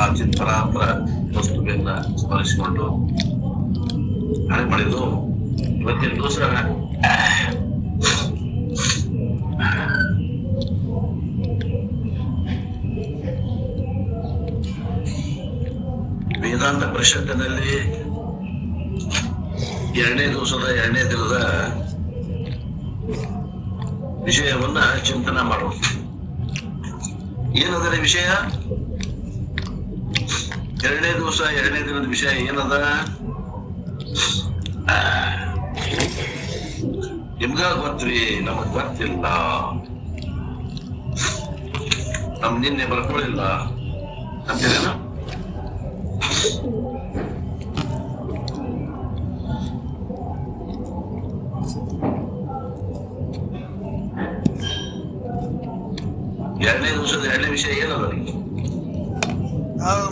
ಆ ಚಿತ್ಪರಾಪರ ವಸ್ತುವಿನ ಸ್ಮರಿಸಿಕೊಂಡು ಹಣೆ ಮಾಡಿದ್ದು ಇವತ್ತಿನ ದಿವಸ ವೇದಾಂತ ಪರಿಷತ್ತಿನಲ್ಲಿ ಎರಡನೇ ದಿನದ ವಿಷಯವನ್ನ ಚಿಂತನೆ ಮಾಡೋಣ. ಏನದರ ವಿಷಯ? ಎರಡನೇ ದಿನದ ವಿಷಯ ಏನದ? ನಿಮ್ಗ ಗೊತ್ತ್ರಿ, ನಮಗ್ ಗೊತ್ತಿಲ್ಲ, ನಮ್ ನಿನ್ನೆ ಬರ್ಕೊಳ್ಳಿಲ್ಲ ಅಂತೀರೇನು? ಎರಡನೇ ವಿಷಯ ಏನದ?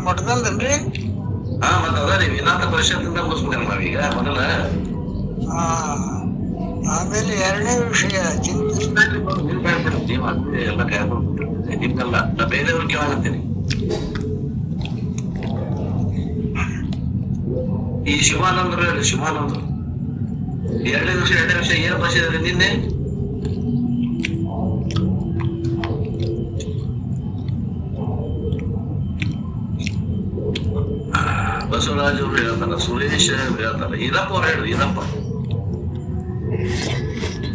ಮಠದಲ್ರಿ. ಮತ್ತೆ ಅದ ರೀ ವೇದಾಂತ ಪರಿಷತ್ತಿಂದ ಮುಗಿಸ್ಬಿಟ್ಟಾರ ನಾವೀಗ ಮೊದಲ. ಆಮೇಲೆ ಎರಡನೇ ವಿಷಯ ನೀವು ಅಂದ್ರೆ ಎಲ್ಲ ಕಾಯ್ಬಿಡ್ಬಿಟ್ಟಿರ್ತೀರಿ, ನಿಮ್ಗಲ್ಲ, ನಾ ಬೇರೆಯವ್ರು ಕೇಳಾಗತ್ತೀನಿ. ಈ ಶಿವಾನಂದರು ಎರಡನೇ ವಿಷಯ ಏನು ಬರೆಸಿದ್ರೆ ನಿನ್ನೆ? ಬಸವರಾಜ್ ಅವರು ಹೇಳ್ತಾರ, ಸುರೇಶ್ ಹೇಳ್ತಾರ, ಈರಪ್ಪ ಅವ್ರು ಹೇಳು, ಈರಪ್ಪ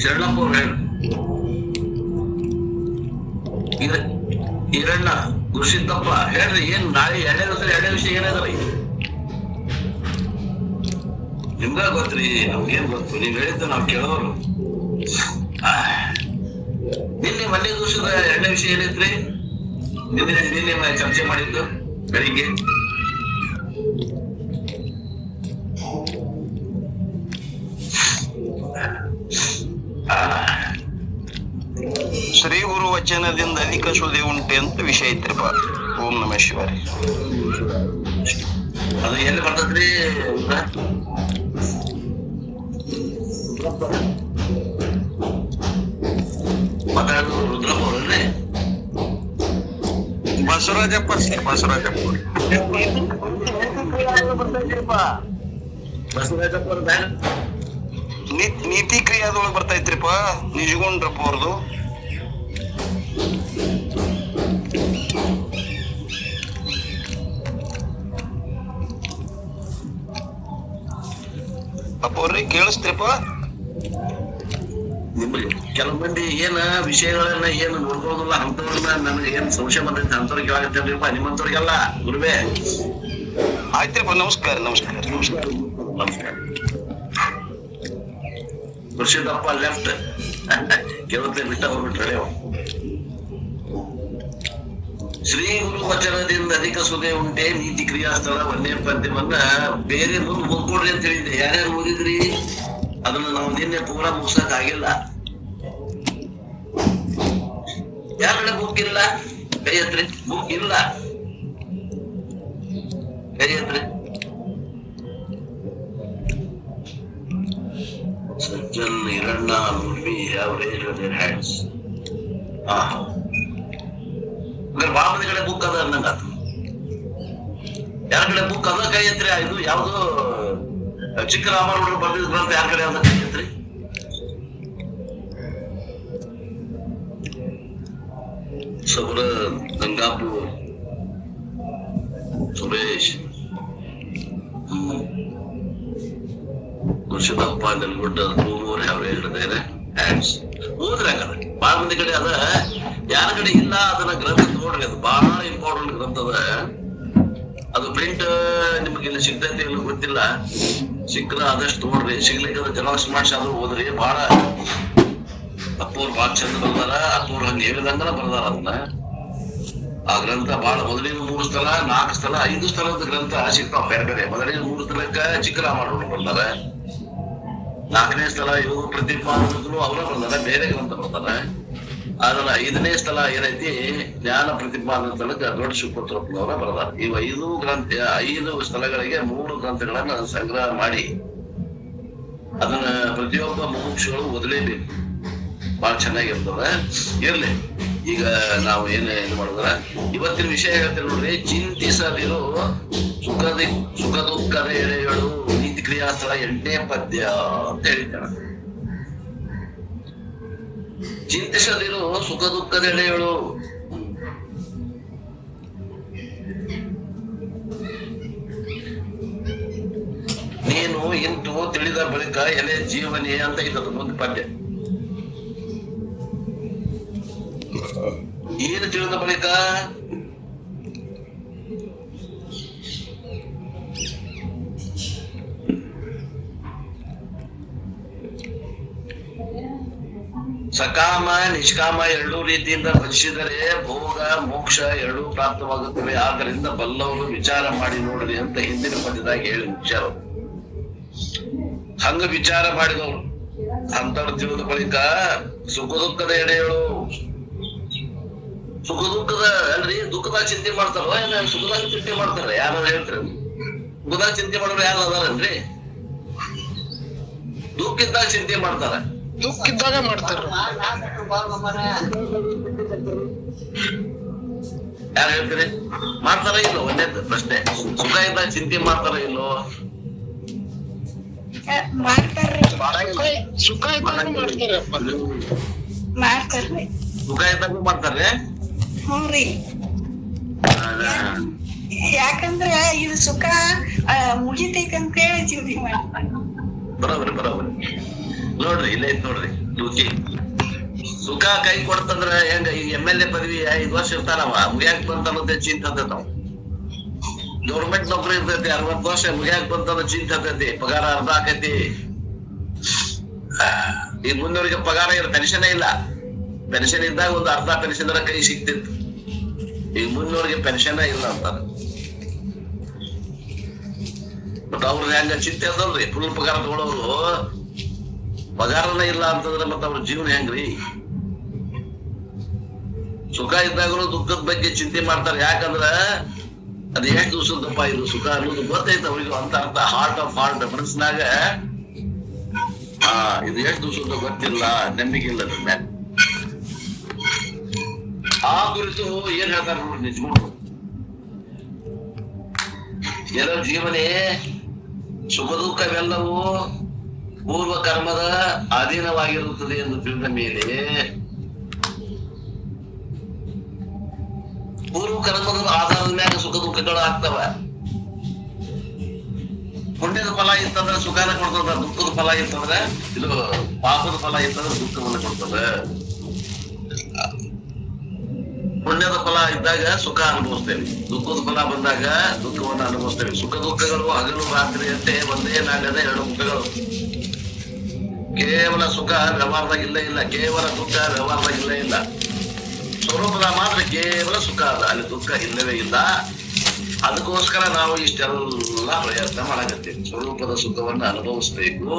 ಶರಣಪ್ಪ ಅವ್ರು ಹೇಳು, ಈರಣ್ಣ ಗುರುಸಿದ್ದಪ್ಪ ಹೇಳ್ರಿ. ಏನ್ ನಾಳೆ ಎರಡನೇ ವಿಷಯ ಏನದ್ರಿ? ನಿಮ್ಗ ಗೊತ್ತ್ರಿ, ನಮ್ಗೇನ್ ಗೊತ್ತು? ನೀವ್ ಹೇಳಿದ್ದು ನಾವ್ ಕೇಳೋರು. ನಿನ್ನೆ ಮೊನ್ನೆ ದಿವಸದ ಎರಡನೇ ವಿಷಯ ಏನೈತ್ರಿ? ನಿನ್ನೆ ಚರ್ಚೆ ಮಾಡಿದ್ದು ಬೆಳಿಗ್ಗೆ. ಶ್ರೀ ಗುರು ವಚನದಿಂದ ಅಧಿಕ ಸುದೆ ಉಂಟೆ ಅಂತ ವಿಷಯ ಐತ್ರಿಪ್ಪ. ಓಂ ನಮಃ ಶಿವಾಯ. ಅದು ಎಲ್ಲಿ ಬರ್ತದ್ರಿ? ಮಾತಾಡೋದು ರುದ್ರಪ್ಪ ಅವ್ರನ್ನೇ? ಬಸವರಾಜಪ್ಪ ಬಸವರಾಜಪ್ಪ ಅವ್ರ ನೀತಿ ಕ್ರಿಯಾದೊಳಗೆ ಬರ್ತೈತ್ರಿಪ್ಪ. ನಿಜಗುಂಡ್ರಪ್ಪ ಅವ್ರದ್ದು. ಅಪ್ಪ ಅವ್ರಿ ಕೇಳಿಸ್ತ್ರಿಪ್ಪ? ನಿಮ್ಗೆ ಕೆಲವು ಮಂದಿ ಏನ ವಿಷಯಗಳನ್ನ ಏನು ನೋಡ್ಬೋದಿಲ್ಲ ಅಂತವ್ರನ್ನ ನನಗೆ ಏನ್ ಸಂಶಯ ಬಂದೈತೆ ಅಂತವ್ರಿಗೆ ಕೇಳಾಗತ್ತೇನ್ರಿಪ್ಪ, ನಿಮ್ಮಂತವ್ರಿಗೆಲ್ಲ ಗುರುವೇ. ಆಯ್ತ್ರಿಪ್ಪ, ನಮಸ್ಕಾರ. ಗುರುಸಿದ್ದಪ್ಪ ಲೆಫ್ಟ್ ಕೇಳುತ್ತೆ, ಬಿಟ್ಟ ಹೋಗ್ಬಿಟ್ರೆ. ಶ್ರೀ ಗುರು ವಚನದಿಂದ ಅಧಿಕ ಸುದೆ ಉಂಟೆ ನೀತಿ ಕ್ರಿಯಾಸ್ಥಳ ಒಂದೇ ಪದ್ಯವನ್ನ ಬೇರೆ ಮುಂದೆ ಓದ್ಕೊಡ್ರಿ ಅಂತ ಹೇಳಿದ್ದೆ. ಯಾರ್ಯಾರು ಓದಿದ್ರಿ? ಅದನ್ನ ನಾವು ನಿನ್ನೆ ಪೂರಾ ಮುಗಿಸಕ್ ಆಗಿಲ್ಲ. ಯಾರ ಕಡೆ ಬುಕ್ ಇಲ್ಲ? ಕೈ ಹತ್ರಿ. ಬುಕ್ ಇಲ್ಲ, ಕೈ ಹತ್ರಿ. Sajjan, Hiranna, ನುರ್ವಿ have raised their hands. ಬಾಬನ ಕಡೆ ಬುಕ್ ಅದ ಅನ್ನಂಗಾತು. ಯಾರ ಕಡೆ ಬುಕ್ ಅದ ಕೈ ಹತ್ರಿ. ಇದು ಯಾವ್ದು ಚಿಕ್ಕರಾಮರು ಬರ್ದಿದ್ ಗ್ರಂಥ ಯಾರ ಕಡೆ ಅದ? ಕೈ ಹತ್ರಿ. ಸೌರ, ಗಂಗಾಪುರ್, ಸುರೇಶ್, ಗುರುಸಿದ್ದಪ್ಪ, ನೆಲಗುಡ್ಡ, ಮೂವರು ಯಾವ ಹೇಳಿದ್ರೆ ಹ್ಯಾಂಡ್ಸ್ ಓದ್ರಾಗದ. ಬಾಳ ಮಂದಿ ಕಡೆ ಅದ, ಯಾರ ಕಡೆ ಇಲ್ಲ ಅದನ್ನ ಗ್ರಂಥ ನೋಡ್ರಿ. ಅದು ಬಹಳ ಇಂಪಾರ್ಟೆಂಟ್ ಗ್ರಂಥ ಅದ. ಅದು ಪ್ರಿಂಟ್ ನಿಮ್ಗೆ ಇಲ್ಲಿ ಸಿಗ್ತೈತಿ ಇಲ್ಲ ಗೊತ್ತಿಲ್ಲ, ಸಿಕ್ಕರ ಆದಷ್ಟು ನೋಡ್ರಿ. ಸಿಗ್ಲಿಕ್ಕೆ ಅದು ಜೆರಾಕ್ಸ್ ಮಾಡಿಸಿ ಅದು ಓದ್ರಿ. ಬಹಳ ಅಪ್ಪವ್ರು ಬಹಳ ಚಂದ ಬರ್ದಾರ. ಅಪ್ಪವ್ರು ಹಂಗ ಹೇಳಿದಂಗನ ಬರ್ದಾರ ಅದನ್ನ. ಆ ಗ್ರಂಥ ಬಹಳ ಮೊದಲಿನ 3 ಸ್ಥಳ 4 ಸ್ಥಳ 5 ಸ್ಥಳದ ಗ್ರಂಥ ಸಿಗ್ತಾವ ಬೇರೆ ಬೇರೆ. ಮೊದಲಿನ 3 ಸ್ಥಳಕ್ಕ ಚಿಕ್ಕರಾಮರು ಬರ್ದಾರ. 4ನೇ ಸ್ಥಳ ಯೋಗ ಪ್ರತಿಪಾದಕರು ಅವರ ಬರ್ದಾರ, ಬೇರೆ ಗ್ರಂಥ ಬರ್ದಾರ. ಆದ್ರ 5ನೇ ಸ್ಥಳ ಏನೈತಿ, ಜ್ಞಾನ ಪ್ರತಿಪಾದನ ಸ್ಥಳಕ್ಕೆ ದೊಡ್ಡ ಸುಪುತ್ರಪ್ಪನವರ ಬರ್ದಾರ. ಇವು 5 ಸ್ಥಳಗಳಿಗೆ 3 ಗ್ರಂಥಗಳನ್ನ ಸಂಗ್ರಹ ಮಾಡಿ ಅದನ್ನ ಪ್ರತಿಯೊಬ್ಬ ಮುಮುಕ್ಷುಗಳು ಓದಲೇಬೇಕು. ಬಹಳ ಚೆನ್ನಾಗಿರ್ತದ. ಇರ್ಲಿ, ಈಗ ನಾವು ಏನು ಮಾಡಿದ್ರ ಇವತ್ತಿನ ವಿಷಯ ಹೇಳ್ತೇವೆ ನೋಡ್ರಿ. ಚಿಂತಿಸದಿರು ಸುಖ ದುಃಖದ ಎಳೆಗಳು ನೀತಿ ಕ್ರಿಯಾಸ್ಥಳ 8ನೇ ಪದ್ಯ ಅಂತ ಹೇಳಿದ್ದಾನೆ. ಚಿಂತಿಸದಿರು ಸುಖ ದುಃಖದ ಎಳೆಗಳು. ನೀನು ಇಂತು ತಿಳಿದ ಬಳಿಕ ಎಲೆ ಜೀವನಿ ಅಂತ ಇದ್ದದು ಮುಂದೆ ಪದ್ಯ. ಏನು ತಿಳಿದ ಬಳಿಕ? ಸಕಾಮ ನಿಷ್ಕಾಮ ಎರಡೂ ರೀತಿಯಿಂದ ಭಜಿಸಿದರೆ ಭೋಗ ಮೋಕ್ಷ ಎರಡೂ ಪ್ರಾಪ್ತವಾಗುತ್ತವೆ. ಆದ್ದರಿಂದ ಬಲ್ಲವರು ವಿಚಾರ ಮಾಡಿ ನೋಡ್ರಿ ಅಂತ ಹಿಂದಿನ ಪದ್ಯದಾಗ ಹೇಳಿ ವಿಚಾರ. ಹಂಗ ವಿಚಾರ ಮಾಡಿದವರು ಅಂತವ್ರು ತಿಳಿದ ಬಳಿಕ ಸುಖ ದುಃಖದ ಎಡೆಗಳು. ಸುಖ ದುಃಖದ ಅಲ್ರಿ, ದುಃಖದಾಗ ಚಿಂತೆ ಮಾಡ್ತಾರ ಏನ ಸುಖದಾಗ ಚಿಂತೆ ಮಾಡ್ತಾರ? ಯಾರು ಹೇಳ್ತಾರೆ? ಸುಖದಾಗ ಚಿಂತೆ ಮಾಡೋರು ಯಾರು ಅದಾರನ್ರಿ? ದುಃಖಿದ್ದಾಗ ಚಿಂತೆ ಮಾಡ್ತಾರ, ದುಃಖಿದ್ದಾಗ ಮಾಡ್ತಾರ. ಯಾರು ಹೇಳ್ತೀರಿ? ಮಾಡ್ತಾರ ಇಲ್ಲೋ? ಒಂದೇ ಪ್ರಶ್ನೆ. ಸುಖ ಇದ್ದಾಗ ಚಿಂತೆ ಮಾಡ್ತಾರ ಇಲ್ಲೋ? ಮಾಡ್ತಾರ್ರಿ. ಸುಖ ಇದ್ದಾಗ ಮಾಡ್ತಾರ್ರಿ. ಸುಖ ಇದ್ದಾಗ ಮಾಡ್ತಾರೆ. ಹ್ಞೂರಿ. ಯಾಕಂದ್ರ ಇದು ಸುಖ ಮುಗಿತೈತಂತ ಹೇಳಿ ಜೀವನ ಮಾಡ್ತಾರ. ಬರೋಬ್ರಿ ಬರೋಬ್ರಿ. ನೋಡ್ರಿ ಇಲ್ಲೇ ಐತ್ ನೋಡ್ರಿ ರುಚಿ. ಸುಖ ಕೈ ಕೊಡ್ತಂದ್ರ ಹೆಂಗ? ಈಗ MLA ಪದವಿ 5 ವರ್ಷ ಇರ್ತಾನವ, ಮುಗಿಯಾಕ್ ಬಂತ ಚಿಂತೆ ಅಂತೈತಿ. ನಾವು ಗೌರ್ಮೆಂಟ್ ನೌಕರಿ ಇರ್ತೈತಿ 60 ವರ್ಷ, ಮುಗಿಯಾಕ್ ಬಂತಂದ್ರ ಚಿಂತೆ ಅಂತೈತಿ. ಪಗಾರ ಅರ್ಧ ಆಕೈತಿ. ಈಗ ಮುಂದವರಿಗೆ ಪಗಾರ ಪೆನ್ಷನ್ ಇಲ್ಲ. ಪೆನ್ಷನ್ ಇದ್ದಾಗ ಒಂದು ಅರ್ಧ ಪೆನ್ಷನ್ ಕೈ ಸಿಗ್ತಿತ್ತು. ಈಗ ಮುಂದವರಿಗೆ ಪೆನ್ಷನ್ ಇಲ್ಲ ಅಂತಾರ. ಮತ್ತ ಅವ್ರದ್ದು ಹೆಂಗ ಚಿಂತೆ ಅದಲ್ರಿ? ಫುಲ್ ಪಗಾರ ತಗೊಳ್ಳೋರು ಪಗಾರನ ಇಲ್ಲ ಅಂತಂದ್ರೆ ಮತ್ತ ಅವ್ರ ಜೀವನ ಹೆಂಗ್ರಿ? ಸುಖ ಇದ್ದಾಗಲೂ ದುಃಖದ ಬಗ್ಗೆ ಚಿಂತೆ ಮಾಡ್ತಾರೆ. ಯಾಕಂದ್ರ ಅದ್ ಎಷ್ಟು ದಿವಸದಪ್ಪ ಇದು ಸುಖ ಅನ್ನೋದು ಗೊತ್ತೈತೆ ಅವ್ರಿಗೆ. ಅಂತ ಅರ್ಥ ಹಾರ್ಟ್ ಆಫ್ ಹಾರ್ಟ್ ಮನಸ್ಸಿನಾಗ ಇದು ಎಷ್ಟು ದಿವಸದ ಗೊತ್ತಿಲ್ಲ, ನಂಬಿಕೆ ಇಲ್ಲ ಅದ್ರ ಮ್ಯಾಲ. ಆ ಕುರಿತು ಏನ್ ಹೇಳ್ತಾರ ನೋಡಿ ನಿಜಗಳು. ಎಲ್ಲ ಜೀವನೇ ಸುಖ ದುಃಖವೆಲ್ಲವೂ ಪೂರ್ವ ಕರ್ಮದ ಅಧೀನವಾಗಿರುತ್ತದೆ ಎಂದು ತಿಳಿದ ಮೇಲೆ ಪೂರ್ವ ಕರ್ಮದ ಆಧಾರದ ಮ್ಯಾಗ ಸುಖ ದುಃಖಗಳು ಆಗ್ತವ. ಪುಣ್ಯದ ಫಲ ಇತ್ತಂದ್ರೆ ಸುಖನ ಕೊಡ್ತದ, ದುಃಖದ ಫಲ ಇತ್ತಂದ್ರೆ ಇದು ಪಾಪದ ಫಲ ಇತ್ತಂದ್ರೆ ದುಃಖವನ್ನ ಕೊಡ್ತದ. ಪುಣ್ಯದ ಫಲ ಇದ್ದಾಗ ಸುಖ ಅನುಭವಿಸ್ತೇವೆ, ದುಃಖದ ಫಲ ಬಂದಾಗ ದುಃಖವನ್ನ ಅನುಭವಿಸ್ತೇವೆ. ಸುಖ ದುಃಖಗಳು ಹಗಲು ರಾತ್ರಿ ಅಂತೆ ಒಂದೇ ನಾಣ್ಯದ 2 ಮುಖಗಳು. ಕೇವಲ ಸುಖ ವ್ಯವಹಾರದಾಗ ಇಲ್ಲ, ಕೇವಲ ದುಃಖ ವ್ಯವಹಾರದಾಗ ಇಲ್ಲ. ಸ್ವರೂಪದ ಮಾತ್ರ ಕೇವಲ ಸುಖ ಅದ, ಅಲ್ಲಿ ದುಃಖ ಇಲ್ಲವೇ ಇಲ್ಲ. ಅದಕ್ಕೋಸ್ಕರ ನಾವು ಇಷ್ಟೆಲ್ಲ ಪ್ರಯತ್ನ ಮಾಡಕತ್ತೀವಿ. ಸ್ವರೂಪದ ಸುಖವನ್ನ ಅನುಭವಿಸ್ಬೇಕು.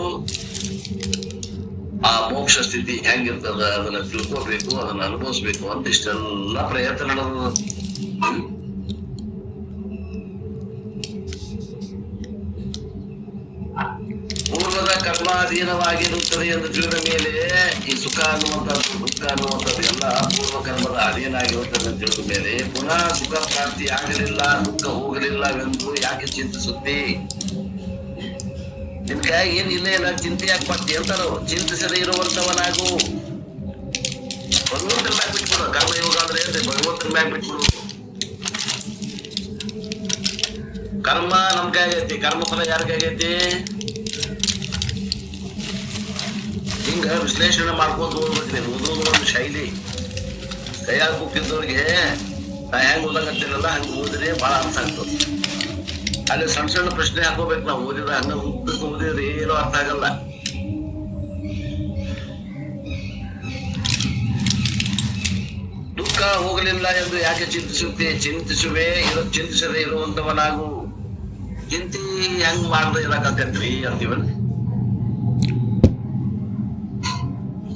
ಆ ಮೋಕ್ಷ ಸ್ಥಿತಿ ಹೆಂಗಿರ್ತದ ಅದನ್ನ ತಿಳ್ಕೋಬೇಕು, ಅದನ್ನ ಅನುಭವಿಸ್ಬೇಕು ಅಂತ ಇಷ್ಟೆಲ್ಲ ಪ್ರಯತ್ನ ನಡೆದ. ಪೂರ್ವದ ಕರ್ಮಾಧೀನವಾಗಿರುತ್ತದೆ ಎಂದು ತಿಳಿದ ಮೇಲೆ ಈ ಸುಖ ಅನ್ನುವಂಥದ್ದು ದುಃಖ ಅನ್ನುವಂಥದ್ದು ಎಲ್ಲ ಪೂರ್ವ ಕರ್ಮದ ಅಧೀನ ಆಗಿರುತ್ತದೆ ಅಂತ ತಿಳಿದ ಮೇಲೆ ಪುನಃ ಸುಖ ಪ್ರಾಪ್ತಿ ಆಗಲಿಲ್ಲ, ದುಃಖ ಹೋಗಲಿಲ್ಲವೆಂದು ಯಾಕೆ ಚಿಂತಿಸುತ್ತಿ? ನಿನ್ ಕೈ ಏನ್ ಇಲ್ಲೇ ಇಲ್ಲ, ಚಿಂತೆ ಯಾಕೆ ಮಾಡ್ತಿ ಅಂತಾರ. ಚಿಂತಿಸದೇ ಇರುವಂತವನಾಗು. ಭಗವಂತನ ಮ್ಯಾಗ ಬಿಟ್ಬಿಡು. ಕರ್ಮಯೋಗ ಅಂದ್ರೆ ಏನ್ರಿ? ಭಗವಂತನ ಮ್ಯಾಗ ಬಿಟ್ಬಿಡು. ಕರ್ಮ ನಮ್ ಕೈಗೈತಿ, ಕರ್ಮಫಲ ಯಾರ ಕೈಗೈತಿ? ಹಿಂಗ ವಿಶ್ಲೇಷಣೆ ಮಾಡ್ಕೊಂಡು ಹೋಗ್ಬೇಕ್ರಿ. ಓದೋದು ಒಂದು ಶೈಲಿ. ಕೈಯಾಗ ಕೂತಿದ್ದವ್ರಿಗೆ ನಾ ಹೆಂಗ್ ಓದಾಕತ್ತೀನಲ್ಲ ಹಂಗ ಓದಿದ್ರೆ ಬಹಳ ಅರ್ಥ ಆಗ್ತದೆ. ಅಲ್ಲಿ ಸಣ್ಣ ಸಣ್ಣ ಪ್ರಶ್ನೆ ಹಾಕೋಬೇಕು ನಾವು ಓದಿದ್ರೆ. ಹಂಗ ಉದ್ದಕ್ಕೆ ಓದಿದ್ರೆ ಏನೂ ಅರ್ಥ ಆಗಲ್ಲ. ದುಃಖ ಹೋಗಲಿಲ್ಲ ಎಂದು ಯಾಕೆ ಚಿಂತಿಸುತ್ತೆ? ಚಿಂತಿಸದೇ ಇರುವಂತವನಾಗು. ಚಿಂತಿ ಹೆಂಗ್ ಮಾಡ್ದೆ ಇರಕತ್ತೇನ್ರಿ ಅಂತೀವಲ್ಲ.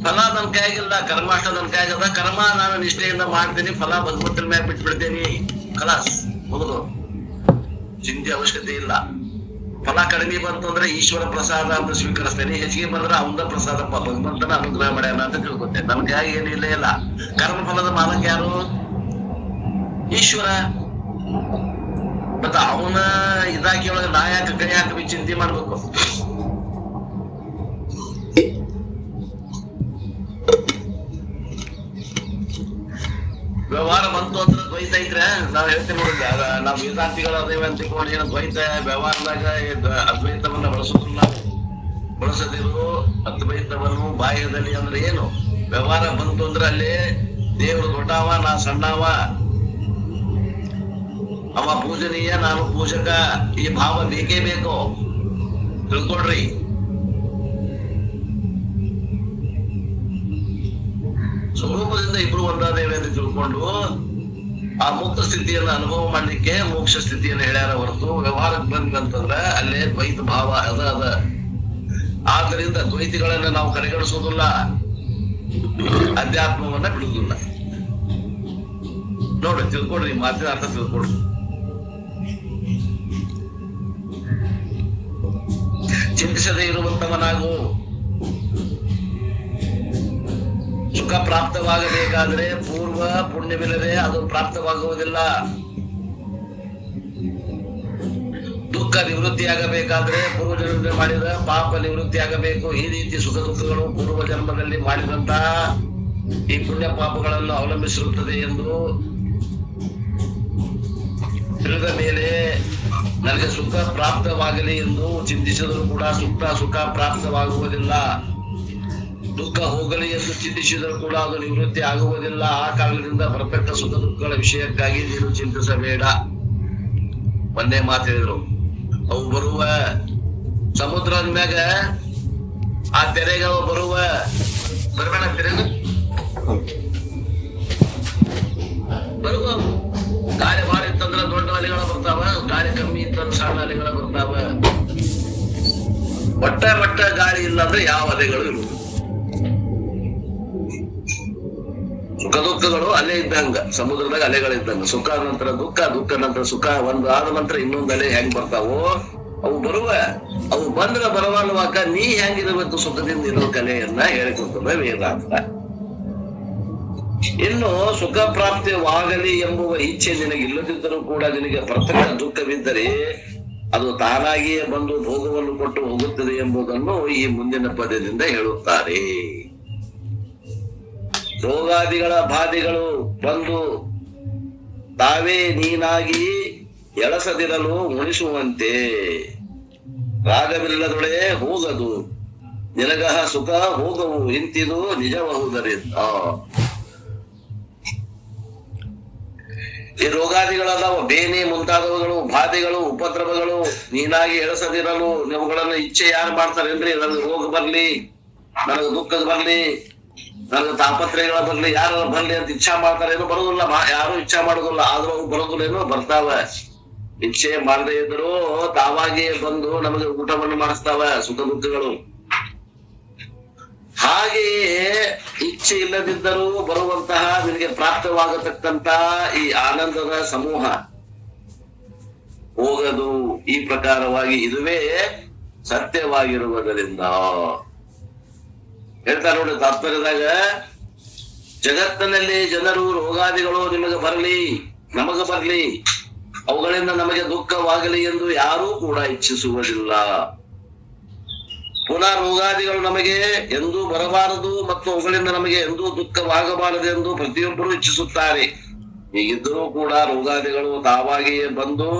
ಫಲ ನನ್ ಕೈಯಾಗಿಲ್ಲ, ಕರ್ಮಾಷ್ಟ ನನ್ ಕೈಯಾಗದ. ಕರ್ಮ ನಾನು ನಿಷ್ಠೆಯಿಂದ ಮಾಡ್ತೀನಿ, ಫಲ ಭಗವಂತನ ಮ್ಯಾಗ ಬಿಟ್ಬಿಡ್ತೇನಿ. ಖಲಾಸ್, ಮುಗಿದು. ಚಿಂತೆ ಅವಶ್ಯಕತೆ ಇಲ್ಲ. ಫಲ ಕಡಿಮೆ ಬಂತು ಅಂದ್ರೆ ಈಶ್ವರ ಪ್ರಸಾದ ಅಂತ ಸ್ವೀಕರಿಸ್ತೇನೆ, ಹೆಚ್ಚಿಗೆ ಬಂದ್ರೆ ಅವನ ಪ್ರಸಾದಪ್ಪ ಭಗವಂತನ ಅನುಗ್ರಹ ಮಾಡ್ಯಾನ ಅಂತ ತಿಳ್ಕೊತೇನೆ. ನಮ್ಗೆ ಏನಿಲ್ಲ ಇಲ್ಲ. ಕರ್ಮ ಫಲದ ಮಾಲಕ ಯಾರು? ಈಶ್ವರ. ಮತ್ತ ಅವನ ಇದಾಕಿ ಒಳಗೆ ನಾ ಯಾಕೆ ಕೈ ಹಾಕಿ ಚಿಂತೆ ಮಾಡ್ಬೇಕು? ವ್ಯವಹಾರ ಬಂತು ಅಂದ್ರೆ ದ್ವೈತ ಐತ್ರ ನಾವ್ ಹೇಳ್ತೇವೆ ನೋಡಿದ್ರೆ ನಾವ್ ವೇದಾಂತಿಗಳು ಅದೇವೆ ಅಂತ ತಿಳ್ಕೊಂಡು ಏನೋ ದ್ವೈತ ವ್ಯವಹಾರದಾಗ ಅದ್ವೈತವನ್ನ ಬಳಸೋದಿಲ್ಲ. ಬಳಸದಿರು ಅದ್ವೈತವನ್ನು ಬಾಹ್ಯದಲ್ಲಿ ಅಂದ್ರೆ ಏನು? ವ್ಯವಹಾರ ಬಂತು ಅಂದ್ರೆ ಅಲ್ಲಿ ದೇವರು ದೊಡ್ಡವ, ನಾ ಸಣ್ಣವ, ಅವ ಪೂಜನೀಯ, ನಾನು ಪೂಜಕ, ಈ ಭಾವ ಬೇಕೇ ಬೇಕು. ತಿಳ್ಕೊಡ್ರಿ. ಸ್ವರೂಪದಿಂದ ಇಬ್ರು ಒಂದಾದೇವೆ ಅಂತ ತಿಳ್ಕೊಂಡು ಆ ಮುಕ್ತ ಸ್ಥಿತಿಯನ್ನ ಅನುಭವ ಮಾಡ್ಲಿಕ್ಕೆ ಮೋಕ್ಷ ಸ್ಥಿತಿಯನ್ನು ಹೇಳ್ಯಾರ ಹೊರತು ವ್ಯವಹಾರಕ್ಕೆ ಬಂದಂತಂದ್ರ ಅಲ್ಲೇ ದ್ವೈತ ಭಾವ ಅದ. ಆದ್ದರಿಂದ ದ್ವೈತಿಗಳನ್ನ ನಾವು ಕಡೆಗಣಿಸೋದಿಲ್ಲ, ಅಧ್ಯಾತ್ಮವನ್ನ ಬಿಡುವುದಿಲ್ಲ. ನೋಡ್ರಿ, ತಿಳ್ಕೊಡ್ರಿ, ಮಾತಿನ ಅರ್ಥ ತಿಳ್ಕೊಡ್ರಿ. ಚಿಂತಿಸದೇ ಇರುವಂತವನಾಗು. ಸುಖ ಪ್ರಾಪ್ತವಾಗಬೇಕಾದ್ರೆ ಪೂರ್ವ ಪುಣ್ಯವಿಲ್ಲದೆ ಅದು ಪ್ರಾಪ್ತವಾಗುವುದಿಲ್ಲ. ದುಃಖ ನಿವೃತ್ತಿಯಾಗಬೇಕಾದ್ರೆ ಪೂರ್ವ ಜನ್ಮದಲ್ಲಿ ಮಾಡಿದ ಪಾಪ ನಿವೃತ್ತಿಯಾಗಬೇಕು. ಈ ರೀತಿ ಸುಖ ದುಃಖಗಳು ಪೂರ್ವ ಜನ್ಮದಲ್ಲಿ ಮಾಡಿದಂತ ಈ ಪುಣ್ಯ ಪಾಪಗಳನ್ನು ಅವಲಂಬಿಸಿರುತ್ತದೆ ಎಂದು ತಿಳಿದ ಮೇಲೆ ನನಗೆ ಸುಖ ಪ್ರಾಪ್ತವಾಗಲಿ ಎಂದು ಚಿಂತಿಸಿದರೂ ಕೂಡ ಸುಖ ಪ್ರಾಪ್ತವಾಗುವುದಿಲ್ಲ. ದುಃಖ ಹೋಗಲಿ ಎಂದು ಚಿಂತಿಸಿದರೂ ಕೂಡ ಅದು ನಿವೃತ್ತಿ ಆಗುವುದಿಲ್ಲ. ಆ ಕಾರಣದಿಂದ ಬರತಕ್ಕ ಸುಖ ದುಃಖಗಳ ವಿಷಯಕ್ಕಾಗಿ ನೀನು ಚಿಂತಿಸಬೇಡ. ಒಂದೇ ಮಾತು ಹೇಳಿದ್ರು. ಅವು ಬರುವ ಸಮುದ್ರದ ಮ್ಯಾಗ ಆ ತೆರೆಗೆ ಅವು ಬರುವ ಬರಬೇಡ, ತೆರೆದು ಬರುವ ಗಾಳಿ ಭಾಳ ಇತ್ತಂದ್ರ ದೊಡ್ಡ ಅಲೆಗಳ ಬರ್ತಾವ, ಗಾಳಿ ಕಮ್ಮಿ ಇತ್ತಂದ್ರೆ ಸಣ್ಣ ಅಲೆಗಳ ಬರ್ತಾವ. ಒಟ್ಟ ಗಾಳಿ ಇಲ್ಲ ಅಂದ್ರೆ ಯಾವ ಅಲೆಗಳು ಇರುವುದು. ಸುಖ ದುಃಖಗಳು ಅಲೆ ಇದ್ದಂಗ, ಸಮುದ್ರದಾಗ ಅಲೆಗಳಿದ್ದಂಗ. ಸುಖ ನಂತರ ದುಃಖ, ದುಃಖ ನಂತರ ಸುಖ, ಒಂದು ಆದ ನಂತರ ಇನ್ನೊಂದು ಅಲೆ ಹೆಂಗ್ ಬರ್ತಾವೋ ಅವು ಬರುವ. ಅವು ಬಂದ್ರ ಬರವಲ್ವಾಕ ನೀ ಹೆಂಗಿರ್ಬೇಕು ಸುಖದಿಂದ ಇರೋ ಕಲೆಯನ್ನ ಹೇಳಿಕೊಡ್ತದೆ ವೇದಾಂತ. ಇನ್ನು ಸುಖ ಪ್ರಾಪ್ತಿವಾಗಲಿ ಎಂಬುವ ಇಚ್ಛೆ ನಿನಗಿಲ್ಲದಿದ್ದರೂ ಕೂಡ ನಿನಗೆ ಬರ್ತಕ್ಕ ದುಃಖವಿದ್ದರೆ ಅದು ತಾನಾಗಿಯೇ ಬಂದು ಭೋಗವನ್ನು ಕೊಟ್ಟು ಹೋಗುತ್ತದೆ ಎಂಬುದನ್ನು ಈ ಮುಂದಿನ ಪದ್ಯದಿಂದ ಹೇಳುತ್ತಾರೆ. ರೋಗಾದಿಗಳ ಬಾಧೆಗಳು ಬಂದು ತಾವೇ ನೀನಾಗಿ ಎಳಸದಿರಲು ಉಣಿಸುವಂತೆ ರಾಗವಿಲ್ಲದೊಳೆ ಹೋಗದು ನಿನಗಹ ಸುಖ ಹೋಗವು ಇಂತಿದು ನಿಜಬಹುದರಿಂದ. ಈ ರೋಗಾದಿಗಳಾದವ, ಬೇನೆ ಮುಂತಾದವುಗಳು, ಬಾಧೆಗಳು, ಉಪದ್ರವಗಳು ನೀನಾಗಿ ಎಳಸದಿರಲು ಇವುಗಳನ್ನು ಇಚ್ಛೆ ಯಾರು ಮಾಡ್ತಾರೇನ್ರಿ? ನನಗೆ ರೋಗ ಬರ್ಲಿ, ನನಗೆ ದುಃಖದ ಬರ್ಲಿ, ನನಗೆ ತಾಪತ್ರಯಗಳ ಬರ್ಲಿ, ಯಾರು ಬರ್ಲಿ ಅಂತ ಇಚ್ಛಾ ಮಾಡ್ತಾರೇನೋ? ಬರೋದಿಲ್ಲ. ಯಾರು ಇಚ್ಛಾ ಮಾಡೋದಿಲ್ಲ. ಆದ್ರೂ ಅವು ಬರೋದಿಲ್ಲೇನೋ? ಬರ್ತಾವ. ಇಚ್ಛೆ ಮಾಡದೇ ಇದ್ರು ತಾವಾಗಿಯೇ ಬಂದು ನಮಗೆ ಊಟವನ್ನು ಮಾಡಿಸ್ತಾವ ಸುಖ ದುಃಖಗಳು. ಹಾಗೆಯೇ ಇಚ್ಛೆ ಇಲ್ಲದಿದ್ದರೂ ಬರುವಂತಹ ನಿನಗೆ ಪ್ರಾಪ್ತವಾಗತಕ್ಕಂತ ಈ ಆನಂದದ ಸಮೂಹ ಹೋಗದು. ಈ ಪ್ರಕಾರವಾಗಿ ಇದುವೇ ಸತ್ಯವಾಗಿರುವುದರಿಂದ ಹೇಳ್ತಾರೆ ನೋಡಿ ತಾತ್ಪರ್ಯದಾಗ. ಜಗತ್ತಿನಲ್ಲಿ ಜನರು ರೋಗಾದಿಗಳು ನಿಮಗೆ ಬರಲಿ, ನಮಗ ಬರಲಿ, ಅವುಗಳಿಂದ ನಮಗೆ ದುಃಖವಾಗಲಿ ಎಂದು ಯಾರೂ ಕೂಡ ಇಚ್ಛಿಸುವುದಿಲ್ಲ. ಪುನಃ ರೋಗಾದಿಗಳು ನಮಗೆ ಎಂದೂ ಬರಬಾರದು ಮತ್ತು ಅವುಗಳಿಂದ ನಮಗೆ ಎಂದೂ ದುಃಖವಾಗಬಾರದು ಎಂದು ಪ್ರತಿಯೊಬ್ಬರು ಇಚ್ಛಿಸುತ್ತಾರೆ. ಹೀಗಿದ್ದರೂ ಕೂಡ ರೋಗಾದಿಗಳು ತಾವಾಗಿಯೇ ಬಂದು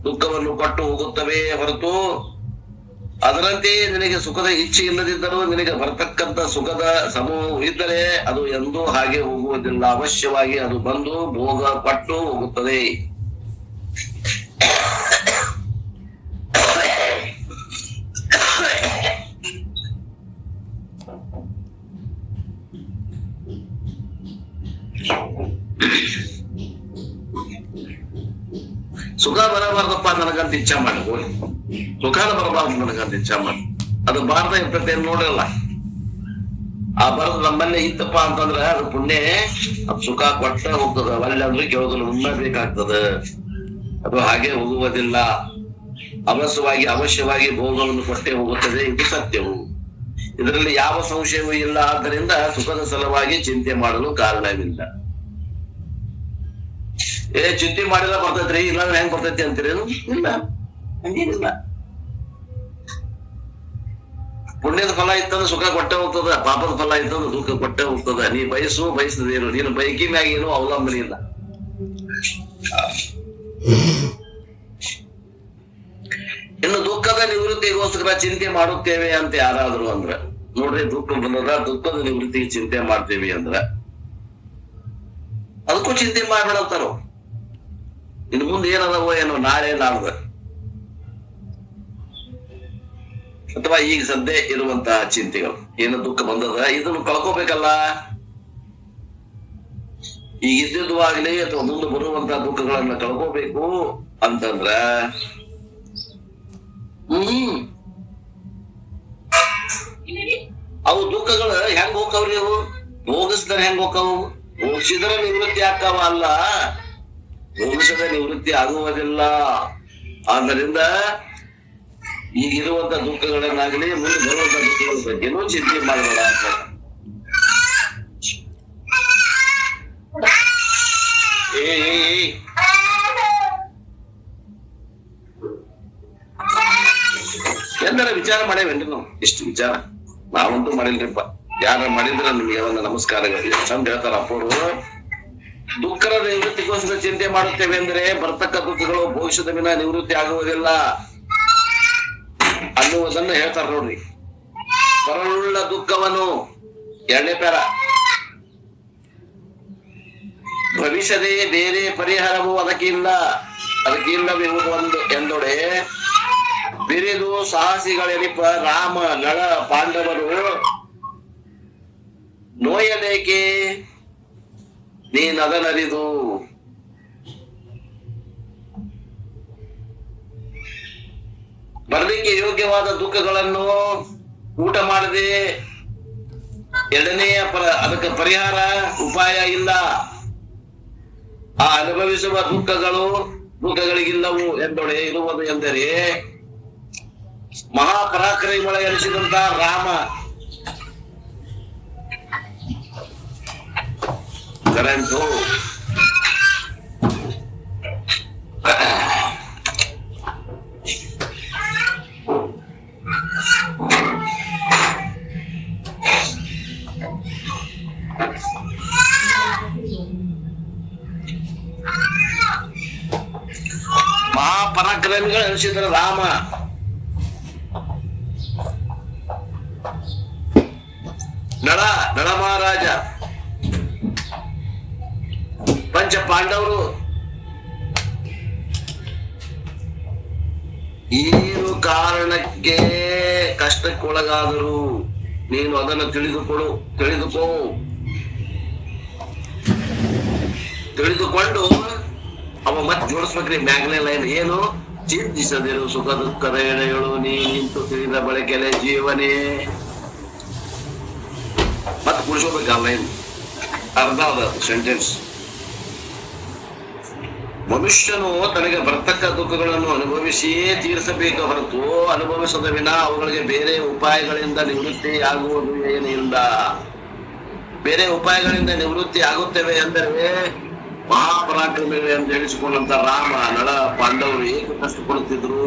ದುಃಖವನ್ನು ಕೊಟ್ಟು ಹೋಗುತ್ತವೆ ಹೊರತು ಅದರಂತೆ ನಿನಗೆ ಸುಖದ ಇಚ್ಛೆ ಇಲ್ಲದಿದ್ದರೂ ನಿನಗೆ ಬರತಕ್ಕಂತ ಸುಖದ ಸಮೂಹ ಇದ್ದರೆ ಅದು ಎಂದೂ ಹಾಗೆ ಹೋಗುವುದಿಲ್ಲ. ಅವಶ್ಯವಾಗಿ ಅದು ಬಂದು ಭೋಗ ಪಟ್ಟು ಹೋಗುತ್ತದೆ. ಸುಖ ಬರಬಾರ್ದಪ್ಪ ನನಗಂತ ಇಚ್ಛಾ ಮಾಡಿ, ಸುಖಾನ ಬರಬಾರ್ದು ನನಗಂತ ಇಚ್ಛಾ ಮಾಡಿ. ಅದು ಬಾರ್ದ ಇರ್ತತೆ ನೋಡಲ್ಲ. ಆ ಬರೋದು ನಮ್ಮಲ್ಲೇ ಇತ್ತಪ್ಪ ಅಂತಂದ್ರೆ ಅದು ಪುಣ್ಯ, ಅದು ಸುಖ ಕೊಟ್ಟ ಹೋಗ್ತದ. ಒಳ್ಳೆ ಅಂದ್ರೆ ಕೇಳೋದಿಲ್ಲ, ಉಣ್ಣಬೇಕಾಗ್ತದ. ಅದು ಹಾಗೆ ಹೋಗುವುದಿಲ್ಲ. ಅವಶ್ಯವಾಗಿ ಭೋಗವನ್ನು ಕೊಟ್ಟೇ ಹೋಗುತ್ತದೆ, ಇದು ಸತ್ಯವು. ಇದರಲ್ಲಿ ಯಾವ ಸಂಶಯವೂ ಇಲ್ಲ. ಆದ್ದರಿಂದ ಸುಖದ ಸಲುವಾಗಿ ಚಿಂತೆ ಮಾಡಲು ಕಾರಣವಿಲ್ಲ. ಚಿಂತೆ ಮಾಡಿದ್ರೆ ಬರ್ತೈತ್ರಿ, ಇಲ್ಲಾಂದ್ರೆ ಹೆಂಗ್ ಬರ್ತೈತಿ ಅಂತೀರೇನು? ಇಲ್ಲ, ಹಂಗೇನಿಲ್ಲ. ಪುಣ್ಯದ ಫಲ ಇತ್ತಂದ್ರೆ ಸುಖ ಕೊಟ್ಟೆ ಹೋಗ್ತದ, ಪಾಪದ ಫಲ ಇತ್ತಂದ್ರೆ ದುಃಖ ಕೊಟ್ಟೆ ಹೋಗ್ತದ. ನೀ ಬಯಸದೇನು, ನೀನು ಬೈಕಿ ಮ್ಯಾಗ ಏನು ಅವಲಂಬನೆ ಇಲ್ಲ. ಇನ್ನು ದುಃಖದ ನಿವೃತ್ತಿಗೋಸ್ಕರ ಚಿಂತೆ ಮಾಡುತ್ತೇವೆ ಅಂತ ಯಾರಾದ್ರು ಅಂದ್ರ ನೋಡ್ರಿ, ದುಃಖ ಬಂದದ, ದುಃಖದ ನಿವೃತ್ತಿಗೆ ಚಿಂತೆ ಮಾಡ್ತೇವೆ ಅಂದ್ರ ಅದಕ್ಕೂ ಚಿಂತೆ ಮಾಡ್ಬೇಡಂತಾರ. ಇನ್ನು ಮುಂದೆ ಏನದವೋ ಏನೋ, ನಾಳೆ ನಾಡ್ದ ಅಥವಾ ಈಗ ಸದ್ಯ ಇರುವಂತಹ ಚಿಂತೆಗಳು. ಏನು ದುಃಖ ಬಂದದ, ಇದನ್ನು ಕಳ್ಕೋಬೇಕಲ್ಲ. ಈಗ ಇದ್ದಿದ್ವಾಗ್ಲಿ ಅಥವಾ ಮುಂದೆ ಬರುವಂತಹ ದುಃಖಗಳನ್ನ ಕಳ್ಕೋಬೇಕು ಅಂತಂದ್ರ ಅವು ದುಃಖಗಳು ಹೆಂಗ್ ಹೋಗ್ತಾವ್ರಿ? ಅವು ಹೋಗಿಸಿದ್ರೆ ಹೆಂಗ್ ಹೋಗ್ತಾವು? ಹೋಗಿಸಿದ್ರೆ ನಿವೃತ್ತಿ ಆಗ್ತಾವ ಅಲ್ಲ, ಹೋಗಿಸದ ನಿವೃತ್ತಿ ಆಗುವುದಿಲ್ಲ. ಆದ್ದರಿಂದ ಈಗಿರುವಂತ ದುಃಖಗಳನ್ನಾಗ್ಲಿ ಮುಂದೆ ಬರುವಂತ ದುಃಖಗಳ ಬಗ್ಗೆನೂ ಚಿಂತೆ ಮಾಡಬೇಡ ಅಂತ. ಎಲ್ಲರ ವಿಚಾರ ಮಾಡೇವೇನ್ರಿ ನಾವು? ಇಷ್ಟು ವಿಚಾರ ನಾವಂತೂ ಮಾಡಿಲ್ರಿಪ್ಪ. ಯಾರ ಮಾಡಿದ್ರ ನಿಮ್ಗೆ ಒಂದು ನಮಸ್ಕಾರಗಳು. ಚಂದ ಹೇಳ್ತಾರ ಅಪ್ಪರು, ದುಃಖದ ನಿವೃತ್ತಿಗೋಸ್ಕರ ಚಿಂತೆ ಮಾಡುತ್ತೇವೆ ಅಂದ್ರೆ ಬರ್ತಕ್ಕ ದುಃಖಗಳು ಭವಿಷ್ಯದ ವಿನ ನಿವೃತ್ತಿ ಆಗುವುದಿಲ್ಲ ಅನ್ನುವುದನ್ನು ಹೇಳ್ತಾರ ನೋಡ್ರಿ. ಬರವುಳ್ಳ ದುಃಖವನ್ನು, ಎರಡನೇ ಪ್ಯಾರ, ಭವಿಷ್ಯದೇ ಬೇರೆ ಪರಿಹಾರವು ಅದಕ್ಕಿಲ್ಲವೆಂಬುದು ಒಂದು ಎಂದೊಡೆ ಬಿರಿದು ಸಾಹಸಿಗಳೆನಿಪ ರಾಮ ನಳ ಪಾಂಡವರು ನೋಯಬೇಕೆ ನೀನದನರಿದು. ಬರಲಿಕ್ಕೆ ಯೋಗ್ಯವಾದ ದುಃಖಗಳನ್ನು ಊಟ ಮಾಡದೆ ಎರಡನೆಯ ಅದಕ್ಕೆ ಪರಿಹಾರ ಉಪಾಯ ಇಲ್ಲ. ಆ ಅನುಭವಿಸುವ ದುಃಖಗಳಿಗಿಲ್ಲವು ಎಂದೊಡೆ ಇರುವುದು ಎಂದರೆ ಮಹಾಪರಾಕ್ರಮಗಳ ಎನಿಸಿದಂತ ರಾಮ ಕರೆಂಟು ಮಹಾಪರಾಕ್ರಮಿಗಳು ಎನಿಸಿದ ರಾಮ ನಳ ಮಹಾರಾಜ ಪಂಚ ಪಾಂಡವರು ಏನು ಕಾರಣಕ್ಕೆ ಕಷ್ಟಕ್ಕೊಳಗಾದರು ನೀನು ಅದನ್ನು ತಿಳಿದುಕೊಂಡು ಅವ ಮತ್ತೆ ಜೋಡಿಸ್ಬೇಕ್ರಿ ಮ್ಯಾಗ್ನೇ ಲೈನ್. ಏನು? ಚಿಂತಿಸದಿರು ಸುಖ ದುಃಖದ ಎಳೆಗಳು ನೀ ನಿಂತು ತಿಳಿದ ಬಳಕೆಲೆ ಜೀವನೇ. ಮತ್ತೆ ಕುಡಿಸೋಬೇಕು ಆ ಲೈನ್, ಅರ್ಧ ಅದ ಸೆಂಟೆನ್ಸ್. ಮನುಷ್ಯನು ತನಗೆ ಬರ್ತಕ್ಕ ದುಃಖಗಳನ್ನು ಅನುಭವಿಸಿಯೇ ತೀರಿಸಬೇಕು ಹೊರತು ಅನುಭವಿಸದ ವಿನ ಅವುಗಳಿಗೆ ಬೇರೆ ಉಪಾಯಗಳಿಂದ ನಿವೃತ್ತಿ ಆಗುವುದು ಏನಿಲ್ಲ. ಬೇರೆ ಉಪಾಯಗಳಿಂದ ನಿವೃತ್ತಿ ಆಗುತ್ತೇವೆ ಎಂದರೆ ಮಹಾಪರಾಕ್ರಮಿಗಳು ಎಂದು ಹೇಳಿಸಿಕೊಂಡಂತ ರಾಮ ನಳ ಪಾಂಡವರು ಏಕೆ ಕಷ್ಟಪಡುತ್ತಿದ್ರು?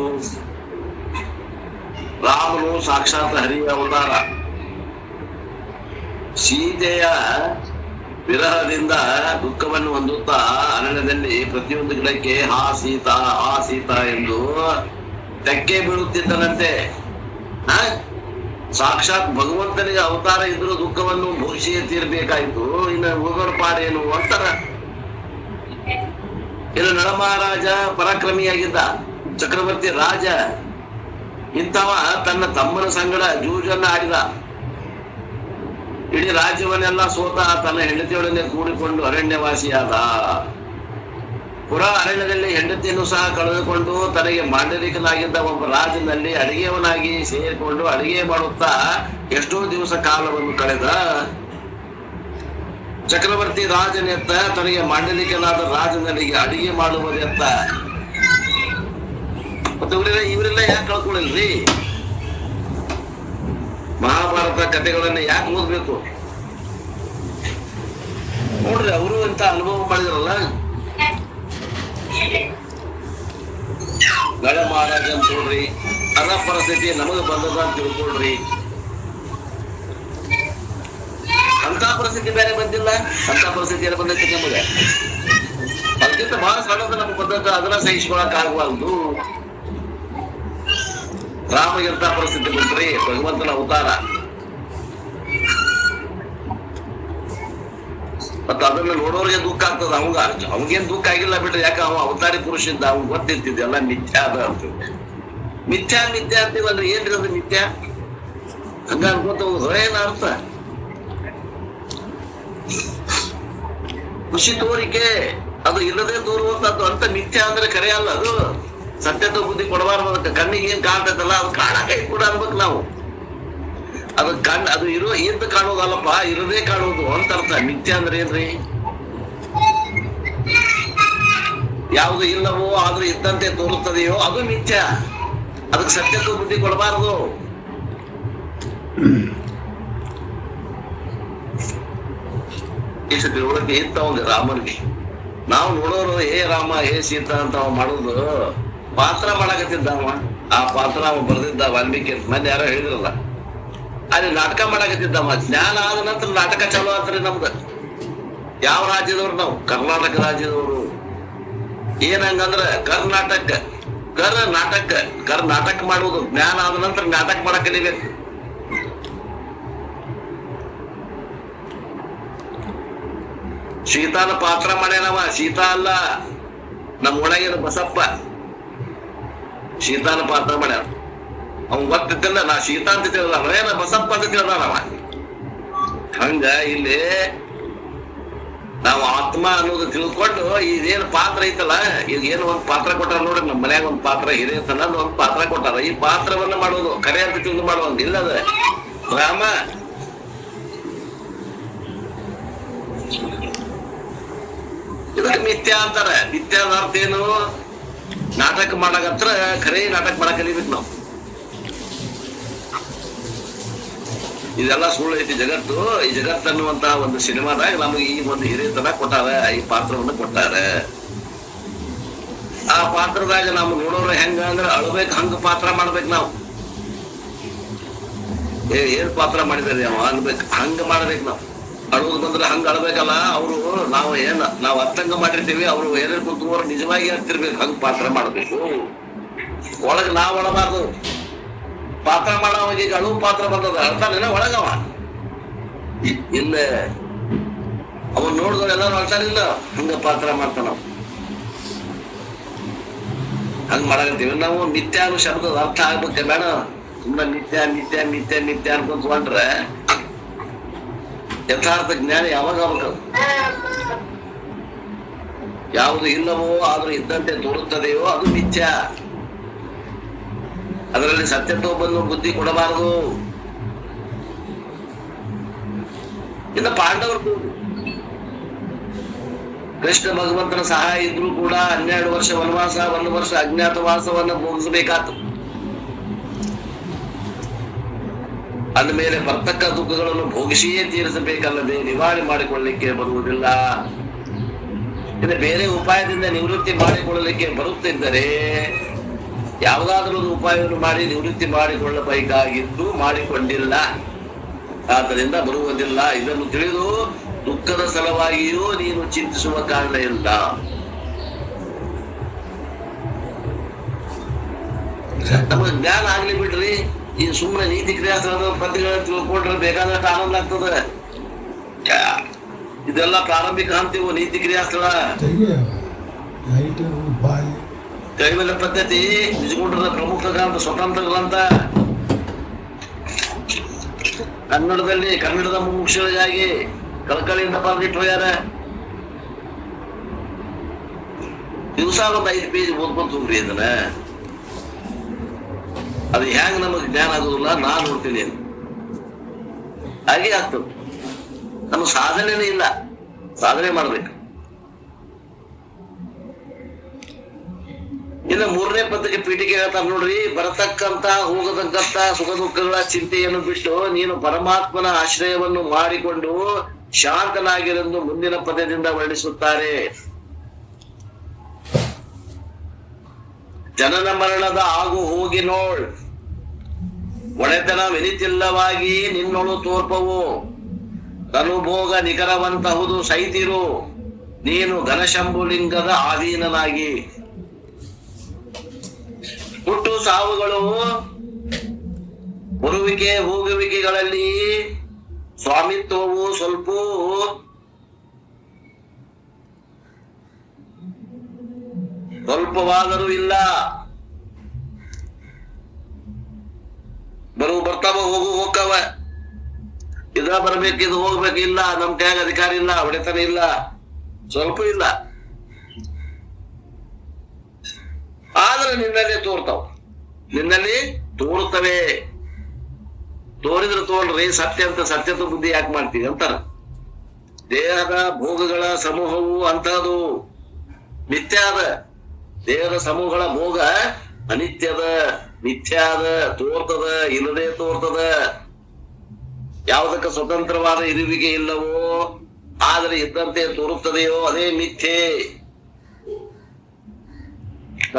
ರಾಮನು ಸಾಕ್ಷಾತ್ ಹರಿಯ ಅವತಾರ. ಸೀತೆಯ ವಿರಹದಿಂದ ದುಃಖವನ್ನು ಹೊಂದುತ್ತಾ ಅರಣ್ಯದಲ್ಲಿ ಪ್ರತಿಯೊಂದು ಗಿಡಕ್ಕೆ ಹಾ ಸೀತಾ ಎಂದು ತೆಕ್ಕೆ ಬೀಳುತ್ತಿದ್ದನಂತೆ. ಸಾಕ್ಷಾತ್ ಭಗವಂತನಿಗೆ ಅವತಾರ ಇದ್ರೂ ದುಃಖವನ್ನು ಭವಿಷ್ಯ ತೀರ್ಬೇಕಾಯ್ತು, ಇನ್ನು ಉಳಿದೋರ ಪಾಡೇನು ಅಂತಾರ. ಇನ್ನು ನಳ ಮಹಾರಾಜ ಪರಾಕ್ರಮಿಯಾಗಿದ್ದ, ಚಕ್ರವರ್ತಿ ರಾಜ. ಇಂಥವ ತನ್ನ ತಮ್ಮನ ಸಂಗಡ ಜೂಜನ್ನ ಆಡಿದ. ಇಡೀ ರಾಜ್ಯವನ್ನೆಲ್ಲ ಸೋತ ತನ್ನ ಹೆಂಡತಿಯೊಡನೆ ಕೂಡಿಕೊಂಡು ಅರಣ್ಯವಾಸಿಯಾದ. ಪುರ ಅರಣ್ಯದಲ್ಲಿ ಹೆಂಡತಿಯನ್ನು ಸಹ ಕಳೆದುಕೊಂಡು ತನಗೆ ಮಾಂಡಲಿಕನಾಗಿದ್ದ ಒಬ್ಬ ರಾಜನಲ್ಲಿ ಅಡಿಗೆಯವನಾಗಿ ಸೇರಿಕೊಂಡು ಅಡಿಗೆ ಮಾಡುತ್ತಾ ಎಷ್ಟೋ ದಿವಸ ಕಾಲವನ್ನು ಕಳೆದ. ಚಕ್ರವರ್ತಿ ರಾಜನೆತ್ತ ತನಗೆ ಮಾಂಡಲಿಕನಾದ ರಾಜನಿಗೆ ಅಡಿಗೆ ಮಾಡುವುದೆತ್ತ ಮತ್ತೆ ಇವರೆಲ್ಲ ಯಾಕೆ ಕಳ್ಕೊಳ್ಳಿಲ್ರಿ? ಮಹಾಭಾರತ ಕಥೆಗಳನ್ನ ಯಾಕೆ ಓದ್ಬೇಕು? ನೋಡ್ರಿ, ಅವರು ಅಂತ ಅನುಭವ ಮಾಡಿದ್ರಲ್ಲ. ಗಡ ಮಹಾರಾಜ ಅಂತ ನೋಡ್ರಿ, ಅದ ಪರಿಸ್ಥಿತಿ ನಮಗ ಬಂದದ ಅಂತ ತಿಳ್ಕೊಳ್ರಿ. ಅಂತ ಪರಿಸ್ಥಿತಿ ಬೇರೆ ಬಂದಿಲ್ಲ, ಅಂತ ಪರಿಸ್ಥಿತಿ ಎಲ್ಲ ಬಂದೈತಿ ನಮಗೆ. ಅದಕ್ಕಿಂತ ಬಹಳ ಸಣ್ಣದ ನಮ್ಗೆ ಬಂದದ್ದು, ಅದನ್ನ ಸಹಿಸ್ಕೊಳಕ್ ಆಗಬಾರ್ದು. ರಾಮಗಿಂತ ಪರಿಸ್ಥಿತಿ ಬಂದ್ರಿ, ಭಗವಂತನ ಅವತಾರ. ಮತ್ತ ಅದನ್ನ ನೋಡೋರಿಗೆ ದುಃಖ ಆಗ್ತದ. ಅವಂಗೇನ್ ದುಃಖ ಆಗಿಲ್ಲ ಬಿಡ್ರಿ, ಯಾಕ ಅವ ಅವತಾರಿ ಪುರುಷ ಇದ್ದ, ಅವ್ನ್ ಗೊತ್ತಿರ್ತಿದ್ದೆಲ್ಲ ಮಿಥ್ಯಾ ಅದ ಅಂತ. ಮಿಥ್ಯಾ ಅಂತೀವಲ್ರಿ, ಏನ್ರಿ ಅದು ಮಿಥ್ಯಾ? ಹಂಗ ಅನ್ಕೋತ ಏನ ಅರ್ಥ? ಖುಷಿ ತೋರಿಕೆ, ಅದು ಇಲ್ಲದೆ ತೋರುವಂತದ್ದು ಅಂತ. ಮಿಥ್ಯಾ ಅಂದ್ರೆ ಕರೆ ಅಲ್ಲ, ಅದು ಸತ್ಯದ ಬುದ್ಧಿ ಕೊಡಬಾರ್ದು. ಅದಕ್ಕೆ ಕಣ್ಣಿಗೆ ಏನ್ ಕಾಣ್ತೈತಲ್ಲ ಅದು ಕಾಣಕೈ ಕೂಡ ಅನ್ಬೇಕು ನಾವು. ಅದು ಅದು ಇದ್ದು ಕಾಣೋದಲ್ಲಪ್ಪ, ಇರದೇ ಕಾಣೋದು ಅಂತ ಅರ್ಥ. ಮಿಥ್ಯಾ ಅಂದ್ರೆ ಏನ್ರಿ? ಯಾವುದು ಇಲ್ಲವೋ ಆದ್ರೂ ಇದ್ದಂತೆ ತೋರುತ್ತದೆಯೋ ಅದು ಮಿಥ್ಯಾ. ಅದಕ್ಕೆ ಸತ್ಯದ ಬುದ್ಧಿ ಕೊಡಬಾರದು. ಈ ಸತಿ ಒಳಗೆ ಇತ್ತ ಒಂದು ರಾಮನಿಗೆ ನಾವು ನೋಡೋರು, ಹೇ ರಾಮ ಹೇ ಸೀತಾ ಅಂತ ಅವ ಮಾಡೋದು ಪಾತ್ರ ಮಾಡಕತ್ತಿದ್ದ ಅವ. ಆ ಪಾತ್ರ ಅವ ಬರ್ದಿದ್ದ ವಾಲ್ಮೀಕಿ ಅಂತ. ಮೊನ್ನೆ ಯಾರೋ ಹೇಳಿದ್ರಲ್ಲ, ಅಲ್ಲಿ ನಾಟಕ ಮಾಡಕತ್ತಿದ್ದವ. ಜ್ಞಾನ ಆದ ನಂತರ ನಾಟಕ ಚಾಲು ಆತ್ರಿ ನಮ್ದು. ಯಾವ ರಾಜ್ಯದವ್ರು ನಾವು? ಕರ್ನಾಟಕ ರಾಜ್ಯದವರು. ಏನಂಗಂದ್ರ ನಾಟಕ ಮಾಡುವುದು. ಜ್ಞಾನ ಆದ ನಂತರ ನಾಟಕ ಮಾಡಕ್ ಕಲಿಬೇಕು. ಸೀತಾನ ಪಾತ್ರ ಮಾಡ್ಯಾನವ. ಸೀತಾ ಅಲ್ಲ, ನಮ್ಮ ಒಳಗಿನ ಬಸಪ್ಪ ಸೀತಾನ ಪಾತ್ರ ಮಾಡ್ಯಾನ. ಅವ್ನ್ ಗೊತ್ತಿದ್ದಿಲ್ಲ, ನಾ ಸೀತಾ ಅಂತ ತಿಳಿದ, ಏನ ಬಸಪ್ಪ ಅಂತ ತಿಳಿದಾನವ. ಹಂಗ ಇಲ್ಲಿ ನಾವು ಆತ್ಮ ಅನ್ನೋದು ತಿಳ್ಕೊಂಡು ಇದೇನು ಪಾತ್ರ ಐತಲ್ಲ, ಈಗ ಏನು ಒಂದ್ ಪಾತ್ರ ಕೊಟ್ಟಾರ ನೋಡ್ರಿ. ನಮ್ಮ ಮನ್ಯಾಗ ಒಂದ್ ಪಾತ್ರ ಹಿರಿಯತನ ಒಂದ್ ಪಾತ್ರ ಕೊಟ್ಟಾರ. ಈ ಪಾತ್ರವನ್ನ ಮಾಡೋದು ಕರೆ ಅಂತ ತಿಳಿದು ಮಾಡುವಂತ ಇಲ್ಲದ ರಾಮ. ಇದಕ್ಕೆ ಮಿಥ್ಯಾ ಅಂತಾರ. ಮಿಥ್ಯಾದ ಅರ್ಥ ಏನು? ನಾಟಕ ಮಾಡಕತ್ರ ಖರೆ ನಾಟಕ ಮಾಡಕ್ ಕಲಿಬೇಕು ನಾವು. ಇದೆಲ್ಲ ಸುಳ್ಳು ಐತಿ ಜಗತ್ತು. ಈ ಜಗತ್ತು ಅನ್ನುವಂತ ಒಂದು ಸಿನಿಮಾದಾಗ ನಮಗೆ ಈ ಒಂದು ಹಿರಿಯತನ ಕೊಟ್ಟಾರ, ಈ ಪಾತ್ರವನ್ನು ಕೊಟ್ಟಾರ. ಆ ಪಾತ್ರದಾಗ ನಾವು ನೋಡೋರು ಹೆಂಗ ಅಂದ್ರೆ ಅಳ್ಬೇಕು, ಹಂಗ ಪಾತ್ರ ಮಾಡ್ಬೇಕು ನಾವು. ಏನ್ ಪಾತ್ರ ಮಾಡಿದಾರೆ ಅವ ಅನ್ಬೇಕು, ಹಂಗ ಮಾಡ್ಬೇಕು ನಾವು. ಅಳುವುದು ಬಂದ್ರೆ ಹಂಗ ಅಳ್ಬೇಕಲ್ಲ. ನಾವು ಅರ್ಥಂಗ ಮಾಡಿರ್ತೀವಿ, ಅವ್ರು ಏನೇನು ಕುಂತ್ಕೋರು ನಿಜವಾಗಿ ಆಗ್ತಿರ್ಬೇಕು, ಹಂಗ ಪಾತ್ರ ಮಾಡ್ಬೇಕು. ಒಳಗ್ ನಾವ್ ಅಳಬಾರ್ದು. ಪಾತ್ರ ಮಾಡವಾಗ ಈಗ ಅಳುವು ಪಾತ್ರ ಬಂದದ, ಅಳ್ತಾನೇನ ಒಳಗವ ಇಲ್ಲ. ಅವನ್ ನೋಡಿದ್ರೆ ಎಲ್ಲಾರು ಅಳ್ತಾನಿಲ್ಲ, ಹಂಗ ಪಾತ್ರ ಮಾಡ್ತಾನ. ಹಂಗ ಮಾಡಕತ್ತೀವಿ ನಾವು. ನಿತ್ಯ ಅನ್ನೋ ಶಬ್ದದ ಅರ್ಥ ಆಗ್ಬೇಕೆ ಬೇಡ. ಸುಮ್ಮನೆ ನಿತ್ಯ ನಿತ್ಯ ನಿತ್ಯ ನಿತ್ಯ ಅನ್ಕೊಂಡ್ರೆ ಯಥಾರ್ಥ ಜ್ಞಾನ ಯಾವಾಗ ಆಗ್ಬೇಕು? ಯಾವುದು ಇಲ್ಲವೋ ಆದ್ರೂ ಇದ್ದಂತೆ ತೋರುತ್ತದೆಯೋ ಅದು ಮಿಥ್ಯ. ಅದರಲ್ಲಿ ಸತ್ಯತ್ವವನ್ನು ಬುದ್ಧಿ ಕೊಡಬಾರದು. ಇನ್ನು ಪಾಂಡವರು ಕೃಷ್ಣ ಭಗವಂತನ ಸಹಾಯ ಇದ್ರೂ ಕೂಡ 12 ವರ್ಷ ವನವಾಸ, 1 ವರ್ಷ ಅಜ್ಞಾತವಾಸವನ್ನು ಭೋಗಿಸಬೇಕಾತು. ಅಂದಮೇಲೆ ಬರ್ತಕ್ಕ ದುಃಖಗಳನ್ನು ಭೋಗಿಸಿಯೇ ತೀರಿಸಬೇಕಲ್ಲದೆ ನಿವಾರಣೆ ಮಾಡಿಕೊಳ್ಳಲಿಕ್ಕೆ ಬರುವುದಿಲ್ಲ. ಇನ್ನು ಬೇರೆ ಉಪಾಯದಿಂದ ನಿವೃತ್ತಿ ಮಾಡಿಕೊಳ್ಳಲಿಕ್ಕೆ ಬರುತ್ತಿದ್ದರೆ ಯಾವುದಾದ್ರೂ ಒಂದು ಉಪಾಯವನ್ನು ಮಾಡಿ ನಿವೃತ್ತಿ ಮಾಡಿಕೊಳ್ಳಬೇಕಾಗಿದ್ದು ಮಾಡಿಕೊಂಡಿಲ್ಲ, ಆದ್ದರಿಂದ ಬರುವುದಿಲ್ಲ. ಇದನ್ನು ತಿಳಿದು ದುಃಖದ ಸಲುವಾಗಿಯೂ ನೀನು ಚಿಂತಿಸುವ ಕಾರಣ ಇಲ್ಲ. ನಮಗೆ ಜ್ಞಾನ ಆಗ್ಲಿ ಬಿಡ್ರಿ. ಈ ಸುಮ್ಮನೆ ನೀತಿ ಕ್ರಿಯಾಸ್ತ್ರದ ಪದ್ಯಗಳನ್ನ ತಿಳ್ಕೊಂಡ್ರೆ ಬೇಕಾದಷ್ಟು ಆನಂದ ಆಗ್ತದೆ. ಇದೆಲ್ಲ ಪ್ರಾರಂಭಿಕ ಹಂತವು ನೀತಿ ಕ್ರಿಯಾಸ್ತ್ರ. ಕೈವಲ್ಯ ಪದ್ಧತಿ ನಿಜಗುಂಡದ ಪ್ರಮುಖ ಗ್ರಂಥ, ಸ್ವತಂತ್ರ ಗ್ರಂಥ. ಕನ್ನಡದ ಮುಖ್ಯವಾಗಿ ಕಳಕಳಿಯಿಂದ ಬರೆದಿಟ್ಟು ಹೋಗ್ಯಾರ. ದಿವಸ ಒಂದು 5 ಪೇಜ್ ಓದ್ಕೊಂತ ಹೋಗ್ರಿ ಅದನ್ನ. ಅದು ಹೆಂಗ್ ನಮಗೆ ಜ್ಞಾನ ಆಗೋದಿಲ್ಲ, ನಾನ್ ನೋಡ್ತೀನಿ. ಹಾಗೆ ಆಗ್ತದೆ. ನಮ್ಮ ಸಾಧನೆನೇ ಇಲ್ಲ, ಸಾಧನೆ ಮಾಡ್ಬೇಕು. ಇನ್ನು 3ನೇ ಪದ್ಯಕ್ಕೆ ಪೀಠಿಕೆ ಹೇಳ್ತಾರೆ ನೋಡ್ರಿ, ಬರತಕ್ಕಂತ ಹೋಗತಕ್ಕಂತ ಸುಖ ದುಃಖಗಳ ಚಿಂತೆಯನ್ನು ಬಿಟ್ಟು ನೀನು ಪರಮಾತ್ಮನ ಆಶ್ರಯವನ್ನು ಮಾಡಿಕೊಂಡು ಶಾಂತನಾಗಿರೆಂದು ಮುಂದಿನ ಪದ್ಯದಿಂದ ವರ್ಣಿಸುತ್ತಾರೆ. ಜನನ ಮರಣದ ಆಗು ಹೋಗಿ ನೋಳ್, ಒಡೆತನವೆನಿತಿಲ್ಲವಾಗಿ ನಿನ್ನೊಳು ತೋರ್ಪವು, ತನುಭೋಗ ನಿಖರವಂತಹುದು ಸೈತಿರು, ನೀನು ಘನಶಂಭುಲಿಂಗದ ಆಧೀನನಾಗಿ. ಹುಟ್ಟು ಸಾವುಗಳು, ಬರುವಿಕೆ ಹೋಗುವಿಕೆಗಳಲ್ಲಿ ಸ್ವಾಮಿತ್ವವು ಸ್ವಲ್ಪವಾದರೂ ಇಲ್ಲ. ಬರ್ತಾವ ಹೋಗವ, ಇದ ಬರ್ಬೇಕು ಇದು ಹೋಗ್ಬೇಕಿಲ್ಲ, ನಮ್ ಕೈಯಾಗ ಅಧಿಕಾರ ಇಲ್ಲ, ಹೊಡೆತನ ಇಲ್ಲ, ಸ್ವಲ್ಪ ಇಲ್ಲ. ಆದ್ರೆ ನಿನ್ನಲ್ಲಿ ತೋರ್ತಾವ, ನಿನ್ನಲ್ಲಿ ತೋರುತ್ತವೆ. ತೋರಿದ್ರೆ ತೋಲ್ರಿ, ಸತ್ಯ ಅಂತ ಸತ್ಯದ ಬುದ್ಧಿ ಯಾಕೆ ಮಾಡ್ತೀವಿ ಅಂತಾರ. ದೇಹದ ಭೋಗಗಳ ಸಮೂಹವು ಅಂತಹದು ಮಿಥ್ಯಾದ. ದೇಹದ ಸಮೂಹಗಳ ಭೋಗ ಅನಿತ್ಯದ, ಮಿಥ್ಯಾದ, ತೋರ್ತದ, ಇಲ್ಲದೆ ತೋರ್ತದ. ಯಾವುದಕ್ಕೆ ಸ್ವತಂತ್ರವಾದ ಇರುವಿಕೆ ಇಲ್ಲವೋ, ಆದರೆ ಇದ್ದಂತೆ ತೋರುತ್ತದೆಯೋ ಅದೇ ಮಿಥ್ಯೆ.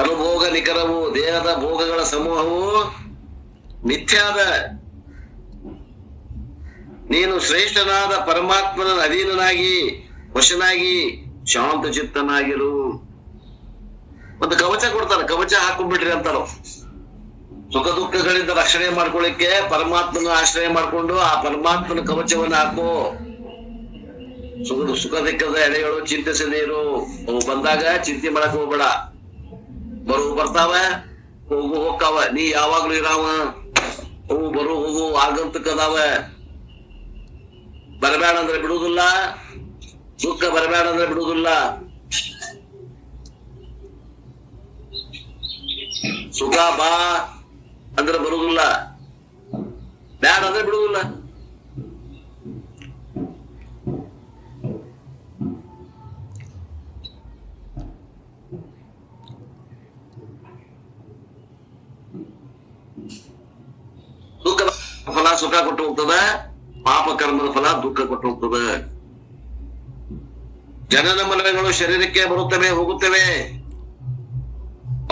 ಅನುಭೋಗ ನಿಖರವು, ದೇಹದ ಭೋಗಗಳ ಸಮೂಹವು ಮಿಥ್ಯಾದ. ನೀನು ಶ್ರೇಷ್ಠನಾದ ಪರಮಾತ್ಮನ ಅಧೀನನಾಗಿ ವಶನಾಗಿ ಶಾಂತ ಚಿತ್ತನಾಗಿರು. ಒಂದು ಕವಚ ಕೊಡ್ತಾರೆ, ಕವಚ ಹಾಕೊಂಡ್ಬಿಟ್ರಿ ಅಂತಾರ. ಸುಖ ದುಃಖಗಳಿಂದ ರಕ್ಷಣೆ ಮಾಡ್ಕೊಳ್ಳಿಕ್ಕೆ ಪರಮಾತ್ಮನ ಆಶ್ರಯ ಮಾಡ್ಕೊಂಡು ಆ ಪರಮಾತ್ಮನ ಕವಚವನ್ನು ಹಾಕೋ. ಸುಖ ದುಃಖದ ಎಳೆಗಳು ಚಿಂತಿಸದೇ ಇರು. ಅವು ಬಂದಾಗ ಚಿಂತೆ ಮಾಡಕ್ ಹೋಗ್ಬೇಡ. ಬರ್ತಾವ, ಹೋಗು ಹೋಗ್ತಾವ, ನೀ ಯಾವಾಗ್ಲೂ ಇರಾವ. ಅವು ಬರು ಹೋಗು ಆಗಂತಕ್ಕದಾವ. ಬರಬೇಡ ಅಂದ್ರೆ ಬಿಡುವುದಿಲ್ಲ, ದುಃಖ ಬರಬೇಡ ಅಂದ್ರೆ ಬಿಡುವುದಿಲ್ಲ. ಸುಖ ಬಾ ಅಂದ್ರೆ ಬರುವುದಿಲ್ಲ, ಬ್ಯಾಡ ಅಂದ್ರೆ ಬಿಡುವುದಿಲ್ಲ. ದುಃಖದ ಫಲ ಸುಖ ಕೊಟ್ಟು ಹೋಗ್ತದ, ಪಾಪ ಕರ್ಮದ ಫಲ ದುಃಖ ಕೊಟ್ಟು ಹೋಗ್ತದ. ಜನನ ಮರಣಗಳು ಶರೀರಕ್ಕೆ ಬರುತ್ತವೆ ಹೋಗುತ್ತವೆ.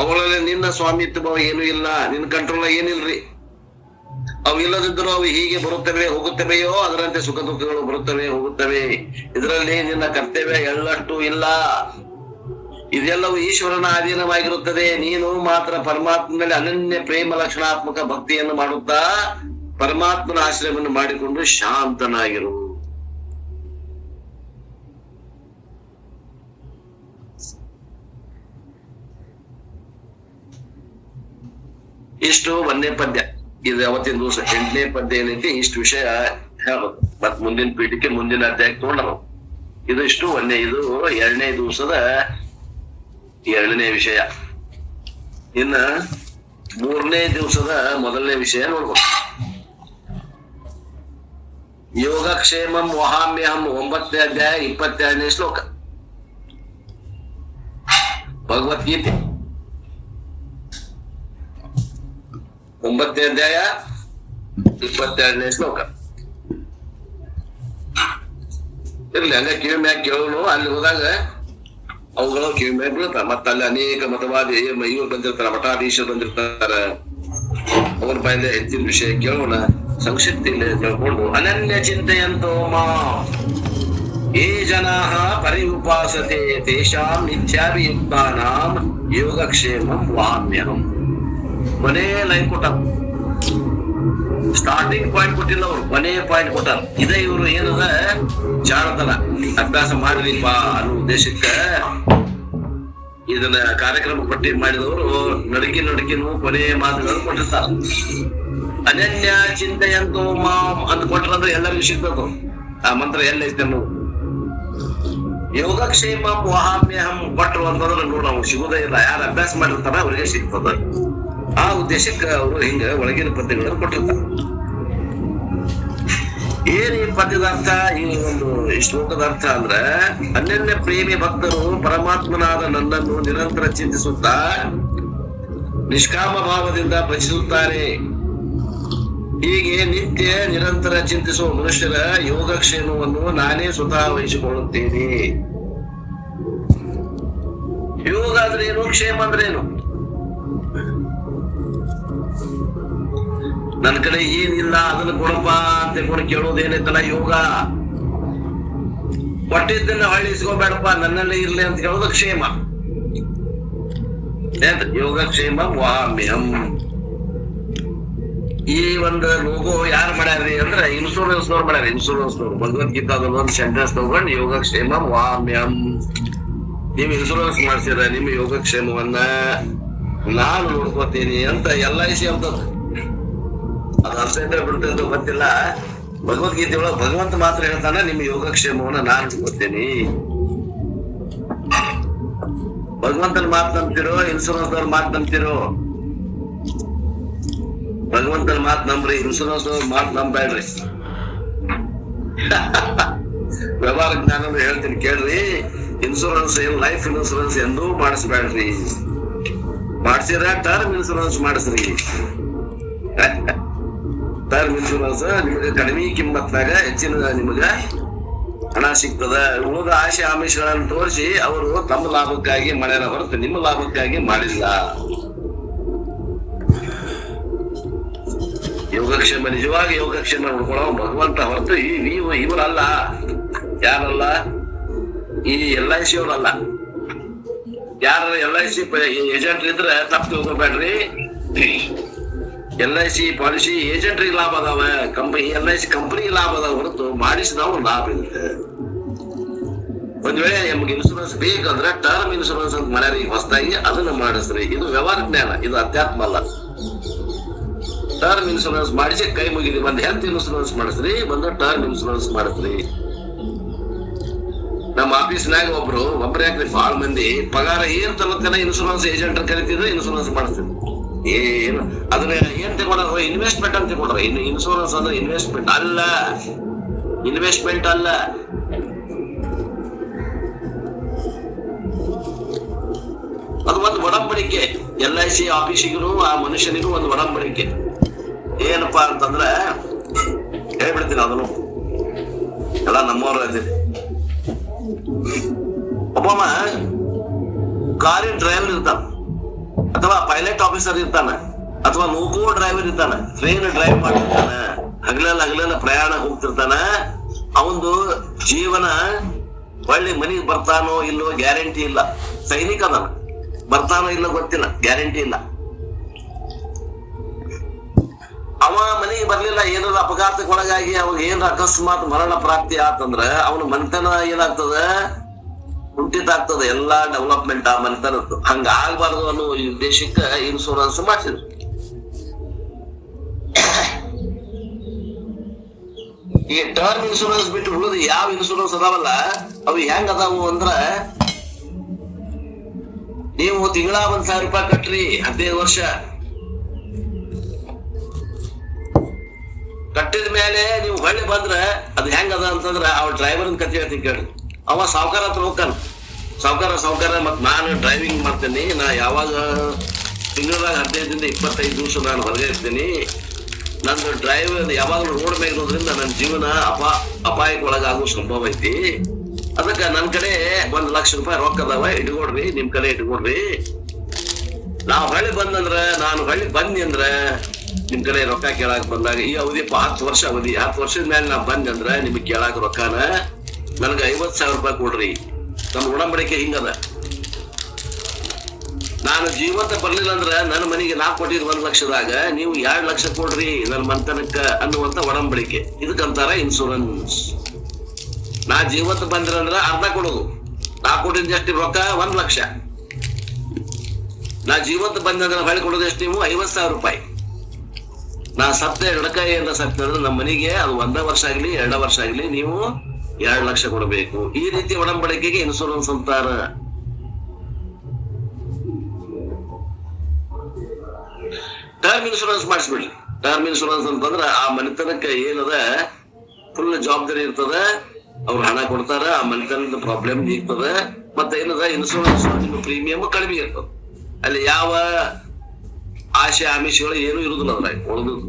ಅವುಗಳಲ್ಲಿ ನಿನ್ನ ಸ್ವಾಮಿತ್ವ ಏನೂ ಇಲ್ಲ, ನಿನ್ನ ಕಂಟ್ರೋಲ್ ಏನಿಲ್ರಿ. ಅವು ಇಲ್ಲದಿದ್ದರೂ ಅವು ಹೀಗೆ ಬರುತ್ತವೆ ಹೋಗುತ್ತವೆಯೋ ಅದರಂತೆ ಸುಖ ದುಃಖಗಳು ಬರುತ್ತವೆ ಹೋಗುತ್ತವೆ. ಇದರಲ್ಲಿ ನಿನ್ನ ಕರ್ತವ್ಯ ಎಳ್ಳಷ್ಟು ಇಲ್ಲ. ಇದೆಲ್ಲವೂ ಈಶ್ವರನ ಅಧೀನವಾಗಿರುತ್ತದೆ. ನೀನು ಮಾತ್ರ ಪರಮಾತ್ಮನಲ್ಲಿ ಅನನ್ಯ ಪ್ರೇಮ ಲಕ್ಷಣಾತ್ಮಕ ಭಕ್ತಿಯನ್ನು ಮಾಡುತ್ತಾ ಪರಮಾತ್ಮನ ಆಶ್ರಯವನ್ನು ಮಾಡಿಕೊಂಡು ಶಾಂತನಾಗಿರು. ಇಷ್ಟು 1ನೇ ಪದ್ಯ. ಇದು ಅವತ್ತಿನ ದಿವಸ 8ನೇ ಪದ್ಯ ಏನೈತಿ, ಇಷ್ಟು ವಿಷಯ ಹೇಳೋದು. ಮತ್ ಮುಂದಿನ ಪೀಠಕ್ಕೆ ಮುಂದಿನ ಅಧ್ಯಾಯಕ್ಕೆ ತಗೊಂಡರು. ಇದು ಇಷ್ಟು 1ನೇ, ಇದು 2ನೇ ದಿವಸದ 2ನೇ ವಿಷಯ. ಇನ್ನ 3ನೇ ದಿವಸದ 1ನೇ ವಿಷಯ ನೋಡ್ಬೋದು. ಯೋಗಕ್ಷೇಮಂ ವಹಾಮ್ಯಹಂ 9ನೇ ಅಧ್ಯಾಯ 22ನೇ ಶ್ಲೋಕ ಭಗವದ್ಗೀತೆ. 9ನೇ ಅಧ್ಯಾಯ 22ನೇ ಶ್ಲೋಕ. ಇರ್ಲಿ ಹಂಗ ಕಿವಿ ಮ್ಯಾಗ ಕೇಳೋನು, ಅಲ್ಲಿ ಹೋದಾಗ ಅವುಗಳು ಕಿವಿ ಮ್ಯಾಗ ಬೀಳ್ತಾರ. ಮತ್ತ ಅಲ್ಲಿ ಅನೇಕ ಮತವಾದಿ ಇವ್ರು ಬಂದಿರ್ತಾರ, ಮಠಾಧೀಶರು ಬಂದಿರ್ತಾರ. ಅವ್ರ ಬಾಯಿಂದ ಹೆಚ್ಚಿನ ವಿಷಯ ಕೇಳೋಣ, ಸಂಕ್ಷಿಪ್ತಿ ಇಲ್ಲ ತಿಳ್ಕೊಂಡು. ಅನನ್ಯ ಚಿಂತೆಯಂತೋ ಮಾ ಯೇ ಜನಾಃ ಪರಿಉಪಾಸತೆ ತೇಷಾಂ ನಿತ್ಯಾಭಿಯುಕ್ತಾನಾಂ ಯೋಗಕ್ಷೇಮಂ ವಹಾಮ್ಯಹಂ. ಕೊನೆ ಲೈನ್ ಕೊಟ್ಟಾರ, ಸ್ಟಾರ್ಟಿಂಗ್ ಪಾಯಿಂಟ್ ಕೊಟ್ಟಿಲ್ಲ ಅವ್ರು, ಕೊನೆ ಪಾಯಿಂಟ್ ಕೊಟ್ಟಾರ. ಇದೇ ಇವರು ಏನದ ಜಾಣತನ, ಅಭ್ಯಾಸ ಮಾಡ್ರಿಪ್ಪ ಅನ್ನೋ ಉದ್ದೇಶಕ್ಕ ಇದನ್ನ ಕಾರ್ಯಕ್ರಮ ಪಟ್ಟಿ ಮಾಡಿದವರು ನಡುಕಿನೂ ಕೊನೆ ಮಾತುಗಳನ್ನು ಕೊಟ್ಟಿರ್ತಾರ. ಅನನ್ಯ ಚಿಂತೆಯಂತೋ ಮಾಂ ಅಂತ ಕೊಟ್ರಂದ್ರೆ ಎಲ್ಲರಿಗೂ ಸಿಗ್ತದ ಆ ಮಂತ್ರ. ಎಲ್ಲೈತೆ ಅನ್ನೋದು ಯೋಗಕ್ಷೇಮಂ ವಹಾಮ್ಯಹಂ ಕೊಟ್ಟರು ಅಂತಂದ್ರೆ ನೋಡ್ ನಾವು ಸಿಗುದೇ ಇಲ್ಲ. ಯಾರು ಅಭ್ಯಾಸ ಮಾಡಿರ್ತಾರ ಅವ್ರಿಗೆ ಸಿಗ್ತದ. ಆ ಉದ್ದೇಶಕ್ಕೆ ಅವರು ಹಿಂಗ ಒಳಗಿನ ಪದ್ಯಗಳನ್ನು ಕೊಟ್ಟಿರ್ತಾರೆ. ಏನ್ ಈ ಪದ್ಯದ ಅರ್ಥ, ಈ ಒಂದು ಶ್ಲೋಕದ ಅರ್ಥ ಅಂದ್ರ, ಅನನ್ಯ ಪ್ರೇಮಿ ಭಕ್ತರು ಪರಮಾತ್ಮನಾದ ನನ್ನನ್ನು ನಿರಂತರ ಚಿಂತಿಸುತ್ತಾ ನಿಷ್ಕಾಮ ಭಾವದಿಂದ ಭಜಿಸುತ್ತಾರೆ. ಹೀಗೆ ನಿತ್ಯ ನಿರಂತರ ಚಿಂತಿಸುವ ಮನುಷ್ಯರ ಯೋಗಕ್ಷೇಮವನ್ನು ನಾನೇ ಸ್ವತಃ ವಹಿಸಿಕೊಳ್ಳುತ್ತೇನೆ. ಯೋಗ ಅಂದ್ರೇನು, ಕ್ಷೇಮ ಅಂದ್ರೇನು? ನನ್ನ ಕಡೆ ಏನಿಲ್ಲ ಅದನ್ನ ಕೊಡಪ್ಪ ಅಂತ ಕೂಡ ಕೇಳೋದೇನೈತಲ್ಲ ಯೋಗ. ಕೊಟ್ಟಿದ್ದನ್ನ ಹೊಳ್ಳಿಸ್ಕೋಬೇಡಪ್ಪ ನನ್ನಲ್ಲಿ ಇರ್ಲಿ ಅಂತ ಹೇಳೋದು ಕ್ಷೇಮ. ಯೋಗಕ್ಷೇಮ ವಾಮ್ಯಂ. ಈ ಒಂದು ಲೋಗೋ ಯಾರು ಮಾಡ್ಯಾರ್ರಿ ಅಂದ್ರೆ ಇನ್ಶೂರೆನ್ಸ್ ನವ್ರು ಮಾಡ್ಯಾರ. ಇನ್ಶೂರೆನ್ಸ್ ನವ್ರು ಭಗವದ್ಗೀತಾದಲ್ಲಿ ಒಂದು ಸೆಂಟೆನ್ಸ್ ತಗೊಂಡು ಯೋಗಕ್ಷೇಮ ವಾಮ್ಯಂ. ನೀವು ಇನ್ಶೂರೆನ್ಸ್ ಮಾಡ್ಸಿರ ನಿಮ್ಮ ಯೋಗಕ್ಷೇಮವನ್ನ ನಾನು ನೋಡ್ಕೋತೀನಿ ಅಂತ LIC ಅಂತದ್ದು. ಅದು ಅರ್ಥ ಇದ್ರೆ ಬಿಡ್ತಂತ ಗೊತ್ತಿಲ್ಲ. ಭಗವದ್ಗೀತೆ ಒಳಗೆ ಭಗವಂತ ಮಾತ್ರ ಹೇಳ್ತಾನೆ ನಿಮ್ಮ ಯೋಗಕ್ಷೇಮವನ್ನ ನಾನು ನೋಡ್ಕೋತೀನಿ. ಭಗವಂತನ ಮಾತು ನಂಬ್ತಿರೋ ಇನ್ಶೂರೆನ್ಸ್ ಅವ್ರ ಮಾತು ನಂಬ್ತಿರೋ? ಭಗವಂತನ ಮಾತು ನಂಬ್ರಿ, ಇನ್ಶೂರೆನ್ಸ್ ಅವ್ರ ಮಾತು ನಂಬ್ಬೇಡ್ರಿ. ವ್ಯವಹಾರ ಜ್ಞಾನ ಹೇಳ್ತೀನಿ ಕೇಳ್ರಿ. ಇನ್ಶೂರೆನ್ಸ್ ಲೈಫ್ ಇನ್ಶೂರೆನ್ಸ್ ಎಂದೂ ಮಾಡಿಸ್ಬೇಡ್ರಿ. ಮಾಡ್ಸಿರ ಟರ್ಮ್ ಇನ್ಶೂರೆನ್ಸ್ ಮಾಡಿಸ್ರಿ. ಟರ್ಮ್ ಇನ್ಶೂರೆನ್ಸ್ ನಿಮಗೆ ಕಡಿಮೆ ಕಿಮ್ಮತ್ನಾಗ ಹೆಚ್ಚಿನ ನಿಮಗ ಹಣ ಸಿಗ್ತದ. ಉಳಿದ ಆಶೆ ಆಮಿಷಗಳನ್ನು ತೋರಿಸಿ ಅವರು ತಮ್ಮ ಲಾಭಕ್ಕಾಗಿ ಮಾಡ್ಯಾರ ಹೊರತು ನಿಮ್ಮ ಲಾಭಕ್ಕಾಗಿ ಮಾಡಿಲ್ಲ. ಯೋಗಕ್ಷೇಮ ನಿಜವಾಗಿ ಯೋಗಕ್ಷೇಮ ನೋಡ್ಕೊಳ್ಳೋ ಭಗವಂತ ಹೊರತು ನೀವು ಇವರಲ್ಲ. ಯಾರಲ್ಲ? ಈ LIC ಅವರಲ್ಲ. ಯಾರ LIC ಏಜೆಂಟ್ ಇದ್ರೆ ತಪ್ಪು ತಿಳ್ಕೊಬೇಡ್ರಿ. LIC ಪಾಲಿಸಿ ಏಜೆಂಟ್ರಿಗೆ ಲಾಭ ಅದಾವ, LIC ಕಂಪನಿಗೆ ಲಾಭ ಅದಾವ ಹೊರತು ಮಾಡಿಸಿದವ ಲಾಭ ಇರುತ್ತೆ. ಒಂದ್ ವೇಳೆ ನಮ್ಗೆ ಇನ್ಶೂರೆನ್ಸ್ ಬೇಕಂದ್ರೆ ಟರ್ಮ್ ಇನ್ಶೂರೆನ್ಸ್ ಅಂತ ಮಾಡ್ಯಾರ ಈಗ ಹೊಸದಾಗಿ, ಅದನ್ನ ಮಾಡಿಸ್ರಿ. ಇದು ವ್ಯವಹಾರ ಜ್ಞಾನ, ಇದು ಅಧ್ಯಾತ್ಮ ಅಲ್ಲ. ಟರ್ಮ್ ಇನ್ಶೂರೆನ್ಸ್ ಮಾಡಿಸಿ ಕೈ ಮುಗಿದಿ. ಒಂದ್ ಹೆಲ್ತ್ ಇನ್ಶೂರೆನ್ಸ್ ಮಾಡಿಸ್ರಿ, ಒಂದು ಟರ್ಮ್ ಇನ್ಶೂರೆನ್ಸ್ ಮಾಡಿಸ್ರಿ. ನಮ್ಮ ಆಫೀಸ್ನಾಗ ಒಬ್ರು ಯಾಕ್ರಿ ಬಾಳ ಮಂದಿ ಪಗಾರ ಏನ್ ತಲತನ ಇನ್ಶೂರೆನ್ಸ್ ಏಜೆಂಟ್ ಕರಿತಿದ್ರು, ಇನ್ಶೂರೆನ್ಸ್ ಮಾಡಿಸ್ತಿದ್ರು. ಏನು ಅದನ್ನ ಏನ್ ತಗೊಂಡ್ರ ಇನ್ವೆಸ್ಟ್ಮೆಂಟ್ ಅಂತ ತಗೊಂಡ್ರ. ಇನ್ನು ಇನ್ಶೂರೆನ್ಸ್ ಅಂದ್ರೆ ಇನ್ವೆಸ್ಟ್ಮೆಂಟ್ ಅಲ್ಲ, ಇನ್ವೆಸ್ಟ್ಮೆಂಟ್ ಅಲ್ಲ. ಅದು ಒಂದು ಒಡಂಬಡಿಕೆ. LIC ಆಫೀಸಿಗೂ ಆ ಮನುಷ್ಯನಿಗೂ ಒಂದು ಒಡಂಬಡಿಕೆ. ಏನಪ್ಪಾ ಅಂತಂದ್ರ ಹೇಳ್ಬಿಡ್ತೀನಿ, ಅದನ್ನು ಎಲ್ಲ ನಮ್ಮವ್ರ ಒಬ್ಬಮ್ಮ ಕಾರಿನ ಡ್ರೈವರ್ ಇರ್ತಾನ, ಅಥವಾ ಪೈಲಟ್ ಆಫೀಸರ್ ಇರ್ತಾನ, ಅಥವಾ ಲೋಕೋ ಡ್ರೈವರ್ ಇರ್ತಾನ, ಟ್ರೈನ್ ಡ್ರೈವ್ ಮಾಡಿರ್ತಾನ, ಹಗಲೆಲ್ಲ ಪ್ರಯಾಣ ಹೋಗ್ತಿರ್ತಾನ. ಅವಂದು ಜೀವನ ಒಳ್ಳೆ ಮನೆಗೆ ಬರ್ತಾನೋ ಇಲ್ಲೋ ಗ್ಯಾರಂಟಿ ಇಲ್ಲ. ಸೈನಿಕ ಅದಾನ, ಬರ್ತಾನೋ ಇಲ್ಲ ಗೊತ್ತಿಲ್ಲ, ಗ್ಯಾರಂಟಿ ಇಲ್ಲ. ಅವ ಮನೆಗೆ ಬರ್ಲಿಲ್ಲ, ಏನಾದ್ರು ಅಪಘಾತಕ್ಕೊಳಗಾಗಿ ಅವಾಗ ಏನಾರ ಅಕಸ್ಮಾತ್ ಮರಣ ಪ್ರಾಪ್ತಿ ಆತಂದ್ರ ಅವನ ಮನೆತನ ಏನಾಗ್ತದ, ಕುಂಠಿತ ಆಗ್ತದ. ಎಲ್ಲಾ ಡೆವಲಪ್ಮೆಂಟ್ ಆ ಮನೆತನದ್ದು. ಹಂಗ ಆಗ್ಬಾರ್ದು ಅನ್ನೋ ಉದ್ದೇಶಕ್ಕೆ ಇನ್ಶೂರೆನ್ಸ್ ಮಾಡಿಸಿದ್ರು. ಈ ಟರ್ಮ್ ಇನ್ಶೂರೆನ್ಸ್ ಬಿಟ್ಟು ಉಳಿದು ಯಾವ ಇನ್ಶೂರೆನ್ಸ್ ಅದಾವಲ್ಲ ಅವು ಹೆಂಗ್ ಅದಾವು ಅಂದ್ರ, ನೀವು ತಿಂಗಳ 1,000 ರೂಪಾಯಿ ಕಟ್ರಿ 15 ವರ್ಷ. ಕಟ್ಟಿದ ಮೇಲೆ ನೀವು ಹೊಳ್ಳಿ ಬಂದ್ರ ಅದ್ ಹೆಂಗ್ ಅದ ಅಂತಂದ್ರ ಅವ ಡ್ರೈವರ್ನ ಕತೆ ಹೇಳ್ತೀನಿ ಕೇಳಿ. ಅವ ಸಾವ್ಕಾರ ಹತ್ರ ಹೋಗ್ತಾನ, ಸಾವ್ಕಾರ ಮತ್ ನಾನು ಡ್ರೈವಿಂಗ್ ಮಾಡ್ತೇನೆ, ನಾ ಯಾವಾಗ ತಿಂಗಳಾಗ 15ರಿಂದ 25 ದಿವಸ ನಾನು ಹೊರಗೆ ಇರ್ತೀನಿ. ನಂದು ಡ್ರೈವ್ ಯಾವಾಗಲೂ ರೋಡ್ ಮೇಲೆ ಇರೋದ್ರಿಂದ ನನ್ನ ಜೀವನ ಅಪಾಯಕ್ಕೆ ಒಳಗಾಗುವ ಸಂಭವ ಐತಿ. ಅದಕ್ಕ ನನ್ ಕಡೆ 1 ಲಕ್ಷ ರೂಪಾಯಿ ರೊಕ್ಕ ಅದಾವ, ಇಟ್ಕೊಡ್ರಿ, ನಿಮ್ ಕಡೆ ಇಟ್ಕೊಡ್ರಿ. ನಾವ್ ಹೊಳ್ಳಿ ಬಂದಿ ಅಂದ್ರ ನಿಮ್ ಕಡೆ ರೊಕ್ಕ ಕೇಳಾಕ್ ಬಂದಾಗ ಈ ಅವಧಿ 10 ವರ್ಷ ಅವಧಿ, 10 ವರ್ಷದ ಮೇಲೆ ನಾ ಬಂದೆ ಅಂದ್ರ ನಿಮಗ್ ಕೇಳಾಕ ರೊಕ್ಕನ ನನ್ಗ 50,000 ರೂಪಾಯಿ ಕೊಡ್ರಿ. ನಮ್ ಒಡಂಬಡಿಕೆ ಹಿಂಗದ. ನಾನು ಜೀವಂತ ಬರ್ಲಿಲ್ಲ ಅಂದ್ರ ನನ್ನ ಮನೆಗೆ ನಾ ಕೊಟ್ಟಿದ್ 1 ಲಕ್ಷದಾಗ ನೀವು 2 ಲಕ್ಷ ಕೊಡ್ರಿ ನನ್ನ ಮಂತನಕ್ಕ ಅನ್ನುವಂತ ಒಡಂಬಡಿಕೆ. ಇದಕ್ಕಂತಾರ ಇನ್ಶೂರೆನ್ಸ್. ನಾ ಜೀವಂತ ಬಂದ್ರ ಅಂದ್ರ ಅರ್ಧ ಕೊಡೋದು. ನಾ ಕೊಟ್ಟಿದ್ ಎಷ್ಟು ರೊಕ್ಕ 1 ಲಕ್ಷ. ನಾ ಜೀವಂತ ಬಂದಂದ್ರ ಹೊಳ್ಳಿ ಕೊಡೋದು ಎಷ್ಟು ನೀವು 50,000 ರೂಪಾಯಿ. ನಾ ಸತ್ತ ಎಡಕಾಯಿಯಿಂದ ಸತ್ತ ನಮ್ಮ ಮನೆಗೆ ಅದು 1 ವರ್ಷ ಆಗ್ಲಿ 2 ವರ್ಷ ಆಗ್ಲಿ ನೀವು 2 ಲಕ್ಷ ಕೊಡಬೇಕು. ಈ ರೀತಿ ಒಡಂಬಡಿಕೆಗೆ ಇನ್ಶೂರೆನ್ಸ್ ಅಂತಾರ. ಟರ್ಮ್ ಇನ್ಶೂರೆನ್ಸ್ ಮಾಡಿಸ್ಬಿಡ್ರಿ. ಟರ್ಮ್ ಇನ್ಶೂರೆನ್ಸ್ ಅಂತಂದ್ರ ಆ ಮನೆತನಕ್ಕೆ ಏನದ ಫುಲ್ ಜವಾಬ್ದಾರಿ ಇರ್ತದ. ಅವ್ರು ಹಣ ಕೊಡ್ತಾರ, ಆ ಮನೆತನದ ಪ್ರಾಬ್ಲಮ್ ನೀಗ್ತದ. ಮತ್ತೆ ಏನದ ಇನ್ಶೂರೆನ್ಸ್ ನಿಮ್ಮ ಪ್ರೀಮಿಯಂ ಕಡಿಮೆ ಇರ್ತದ. ಅಲ್ಲಿ ಯಾವ ಆಶೆ ಆಮಿಷಗಳು ಏನು ಇರುದಿಲ್ಲ ಅದ್ರಾಗ ಉಳಿದುದು.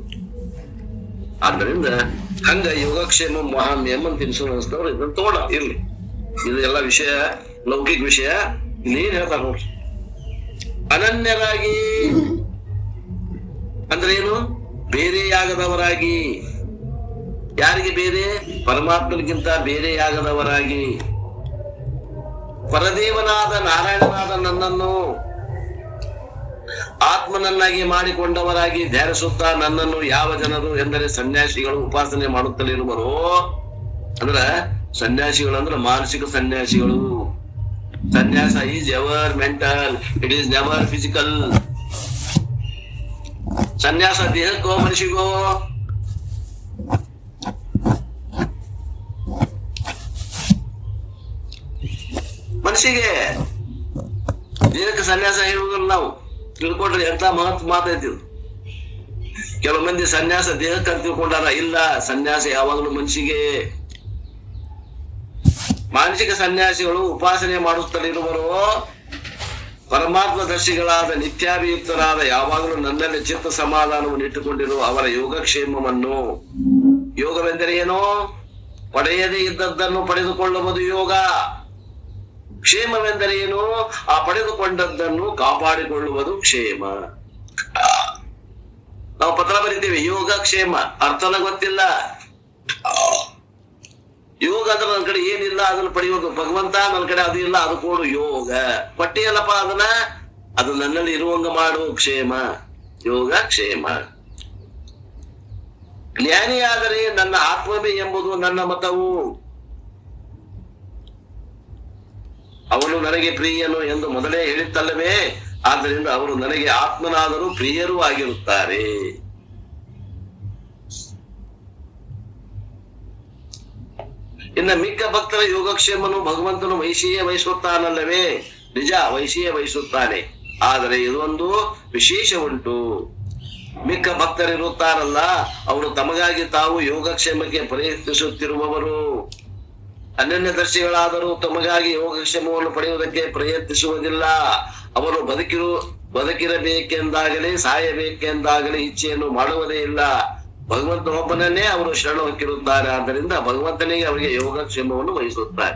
ಆದ್ದರಿಂದ ಹಂಗ ಯೋಗಕ್ಷೇಮ ಮಹಾಮ್ಯಂ ಅಂತ ತಿನ್ಸೋದವ್ರು ಇದನ್ನ ತಗೊಳ ಇರ್ಲಿ. ಇದು ಎಲ್ಲ ವಿಷಯ ಲೌಕಿಕ ವಿಷಯ. ಇನ್ನೇನ್ ಹೇಳ್ತಾರ ನೋಡ್ರಿ, ಅನನ್ಯರಾಗಿ ಅಂದ್ರೆ ಏನು? ಬೇರೆಯಾಗದವರಾಗಿ. ಯಾರಿಗೆ ಬೇರೆ? ಪರಮಾತ್ಮನಿಗಿಂತ ಬೇರೆಯಾಗದವರಾಗಿ. ಪರದೇವನಾದ ನಾರಾಯಣನಾದ ನನ್ನನ್ನು ಆತ್ಮನನ್ನಾಗಿ ಮಾಡಿಕೊಂಡವರಾಗಿ ಧ್ಯಾನಿಸುತ್ತಾ ನನ್ನನ್ನು ಯಾವ ಜನರು ಎಂದರೆ ಸನ್ಯಾಸಿಗಳು ಉಪಾಸನೆ ಮಾಡುತ್ತಲಿರುವರೋ, ಅಂದ್ರ ಸನ್ಯಾಸಿಗಳು ಅಂದ್ರೆ ಮಾನಸಿಕ ಸನ್ಯಾಸಿಗಳು. ಸನ್ಯಾಸ is ever mental, it is never physical. ಸನ್ಯಾಸ ದೇಹಕ್ಕೋ ಮನುಷ್ಯಗೋ? ಮನಸ್ಸಿಗೆ. ದೇಹಕ್ಕೆ ಸನ್ಯಾಸ ಹೇಳುವುದಿಲ್ಲ ನಾವು. ತಿಳ್ಕೊಂಡ್ರೆ ಎಂತ ಮಹತ್ವ ಮಾತೈತಿ. ಕೆಲವು ಮಂದಿ ಸನ್ಯಾಸ ದೇಹಕ್ಕೆ ಅಂತ ತಿಳ್ಕೊಂಡಾರ. ಇಲ್ಲ, ಸನ್ಯಾಸ ಯಾವಾಗಲೂ ಮನಸ್ಸಿಗೆ. ಮಾನಸಿಕ ಸನ್ಯಾಸಿಗಳು ಉಪಾಸನೆ ಮಾಡುತ್ತಲಿರುವರು ಪರಮಾತ್ಮ ದರ್ಶಿಗಳಾದ ನಿತ್ಯಾಭಿಯುಕ್ತರಾದ ಯಾವಾಗಲೂ ನನ್ನಲ್ಲಿ ಚಿತ್ತ ಸಮಾಧಾನವನ್ನು ಇಟ್ಟುಕೊಂಡಿರುವ ಅವರ ಯೋಗಕ್ಷೇಮವನ್ನು. ಯೋಗವೆಂದರೆ ಏನೋ? ಪಡೆಯದೇ ಇದ್ದದ್ದನ್ನು ಪಡೆದುಕೊಳ್ಳುವುದು ಯೋಗ. ಕ್ಷೇಮವೆಂದರೆ ಏನು? ಆ ಪಡೆದುಕೊಂಡದ್ದನ್ನು ಕಾಪಾಡಿಕೊಳ್ಳುವುದು ಕ್ಷೇಮ. ನಾವು ಪತ್ರ ಬರೀತೀವಿ ಯೋಗ ಕ್ಷೇಮ, ಅರ್ಥನ ಗೊತ್ತಿಲ್ಲ. ಯೋಗ ಅಂದ್ರೆ ನನ್ನ ಕಡೆ ಏನಿಲ್ಲ ಅದನ್ನು ಪಡೆಯೋದು. ಭಗವಂತ ನನ್ನ ಕಡೆ ಅದು ಇಲ್ಲ, ಅದು ಕೊಡು ಯೋಗ. ಪಟ್ಟಿಯಲ್ಲಪ್ಪ ಅದನ್ನ, ಅದು ನನ್ನಲ್ಲಿ ಇರುವಂಗ ಮಾಡು ಕ್ಷೇಮ. ಯೋಗ ಕ್ಷೇಮ. ಜ್ಞಾನಿಯಾದರೆ ನನ್ನ ಆತ್ಮವೇ ಎಂಬುದು ನನ್ನ ಮತವು. ಅವನು ನನಗೆ ಪ್ರಿಯನು ಎಂದು ಮೊದಲೇ ಹೇಳಿತ್ತಲ್ಲವೇ, ಆದ್ದರಿಂದ ಅವರು ನನಗೆ ಆತ್ಮನಾದರೂ ಪ್ರಿಯರೂ ಆಗಿರುತ್ತಾರೆ. ಇನ್ನ ಮಿಕ್ಕ ಭಕ್ತರ ಯೋಗಕ್ಷೇಮನು ಭಗವಂತನು ವಹಿಸಿಯೇ ವಹಿಸುತ್ತಾನಲ್ಲವೇ? ನಿಜ, ವಹಿಸಿಯೇ ವಹಿಸುತ್ತಾನೆ. ಆದರೆ ಇದೊಂದು ವಿಶೇಷ ಉಂಟು. ಮಿಕ್ಕ ಭಕ್ತರಿರುತ್ತಾರಲ್ಲ, ಅವರು ತಮಗಾಗಿ ತಾವು ಯೋಗಕ್ಷೇಮಕ್ಕೆ ಪ್ರಯತ್ನಿಸುತ್ತಿರುವವರು. ಅನನ್ಯದರ್ಶಿಗಳಾದರೂ ತಮಗಾಗಿ ಯೋಗಕ್ಷೇಮವನ್ನು ಪಡೆಯುವುದಕ್ಕೆ ಪ್ರಯತ್ನಿಸುವುದಿಲ್ಲ. ಅವರು ಬದುಕಿರಬೇಕೆಂದಾಗಲಿ ಸಾಯಬೇಕೆಂದಾಗಲಿ ಇಚ್ಛೆಯನ್ನು ಮಾಡುವುದೇ ಇಲ್ಲ. ಭಗವಂತ ಒಬ್ಬನನ್ನೇ ಅವರು ಶರಣ ಹೊಕ್ಕಿರುತ್ತಾರೆ. ಆದ್ದರಿಂದ ಭಗವಂತನಿಗೆ ಅವರಿಗೆ ಯೋಗಕ್ಷೇಮವನ್ನು ವಹಿಸುತ್ತಾರೆ.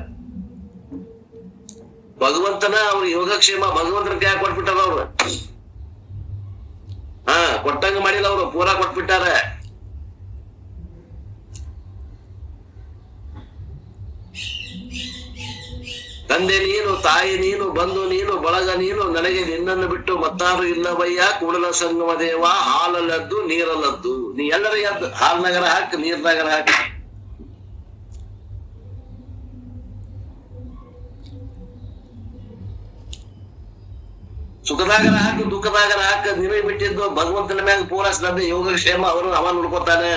ಭಗವಂತನ ಅವ್ರ ಯೋಗಕ್ಷೇಮ ಭಗವಂತನ ಕೈ ಕೊಟ್ಬಿಟ್ಟಾರ ಅವ್ರು. ಕೊಟ್ಟಂಗ ಮಾಡಿಲ್ಲ, ಅವರು ಪೂರಾ ಕೊಟ್ಬಿಟ್ಟಾರ. ತಂದೆ ನೀನು, ತಾಯಿ ನೀನು, ಬಂಧು ನೀನು, ಬಳಗ ನೀನು, ನನಗೆ ನಿನ್ನನ್ನು ಬಿಟ್ಟು ಮತ್ತಾರು ಇಲ್ಲವಯ್ಯ. ಕೂಡಲ ಸಂಗಮ ದೇವ, ಹಾಲಲ್ಲದ್ದು ನೀರಲ್ಲದ್ದು. ನೀ ಎಲ್ಲರ ಎದ್ದು ಹಾಲ್ನಗರ ಹಾಕಿ, ನೀರ್ನಗರ ಹಾಕಿ. ಸುಖದಾಗರ ಹಾಕಿ, ದುಃಖದಾಗರ ಹಾಕ. ನೀವೇ ಬಿಟ್ಟಿದ್ದು ಭಗವಂತನ ಮ್ಯಾಗ ಪೂರಾ ಶ್ರದ್ಧೆ. ಯೋಗಕ್ಷೇಮ ಅವ ನೋಡ್ಕೊತಾನೆ.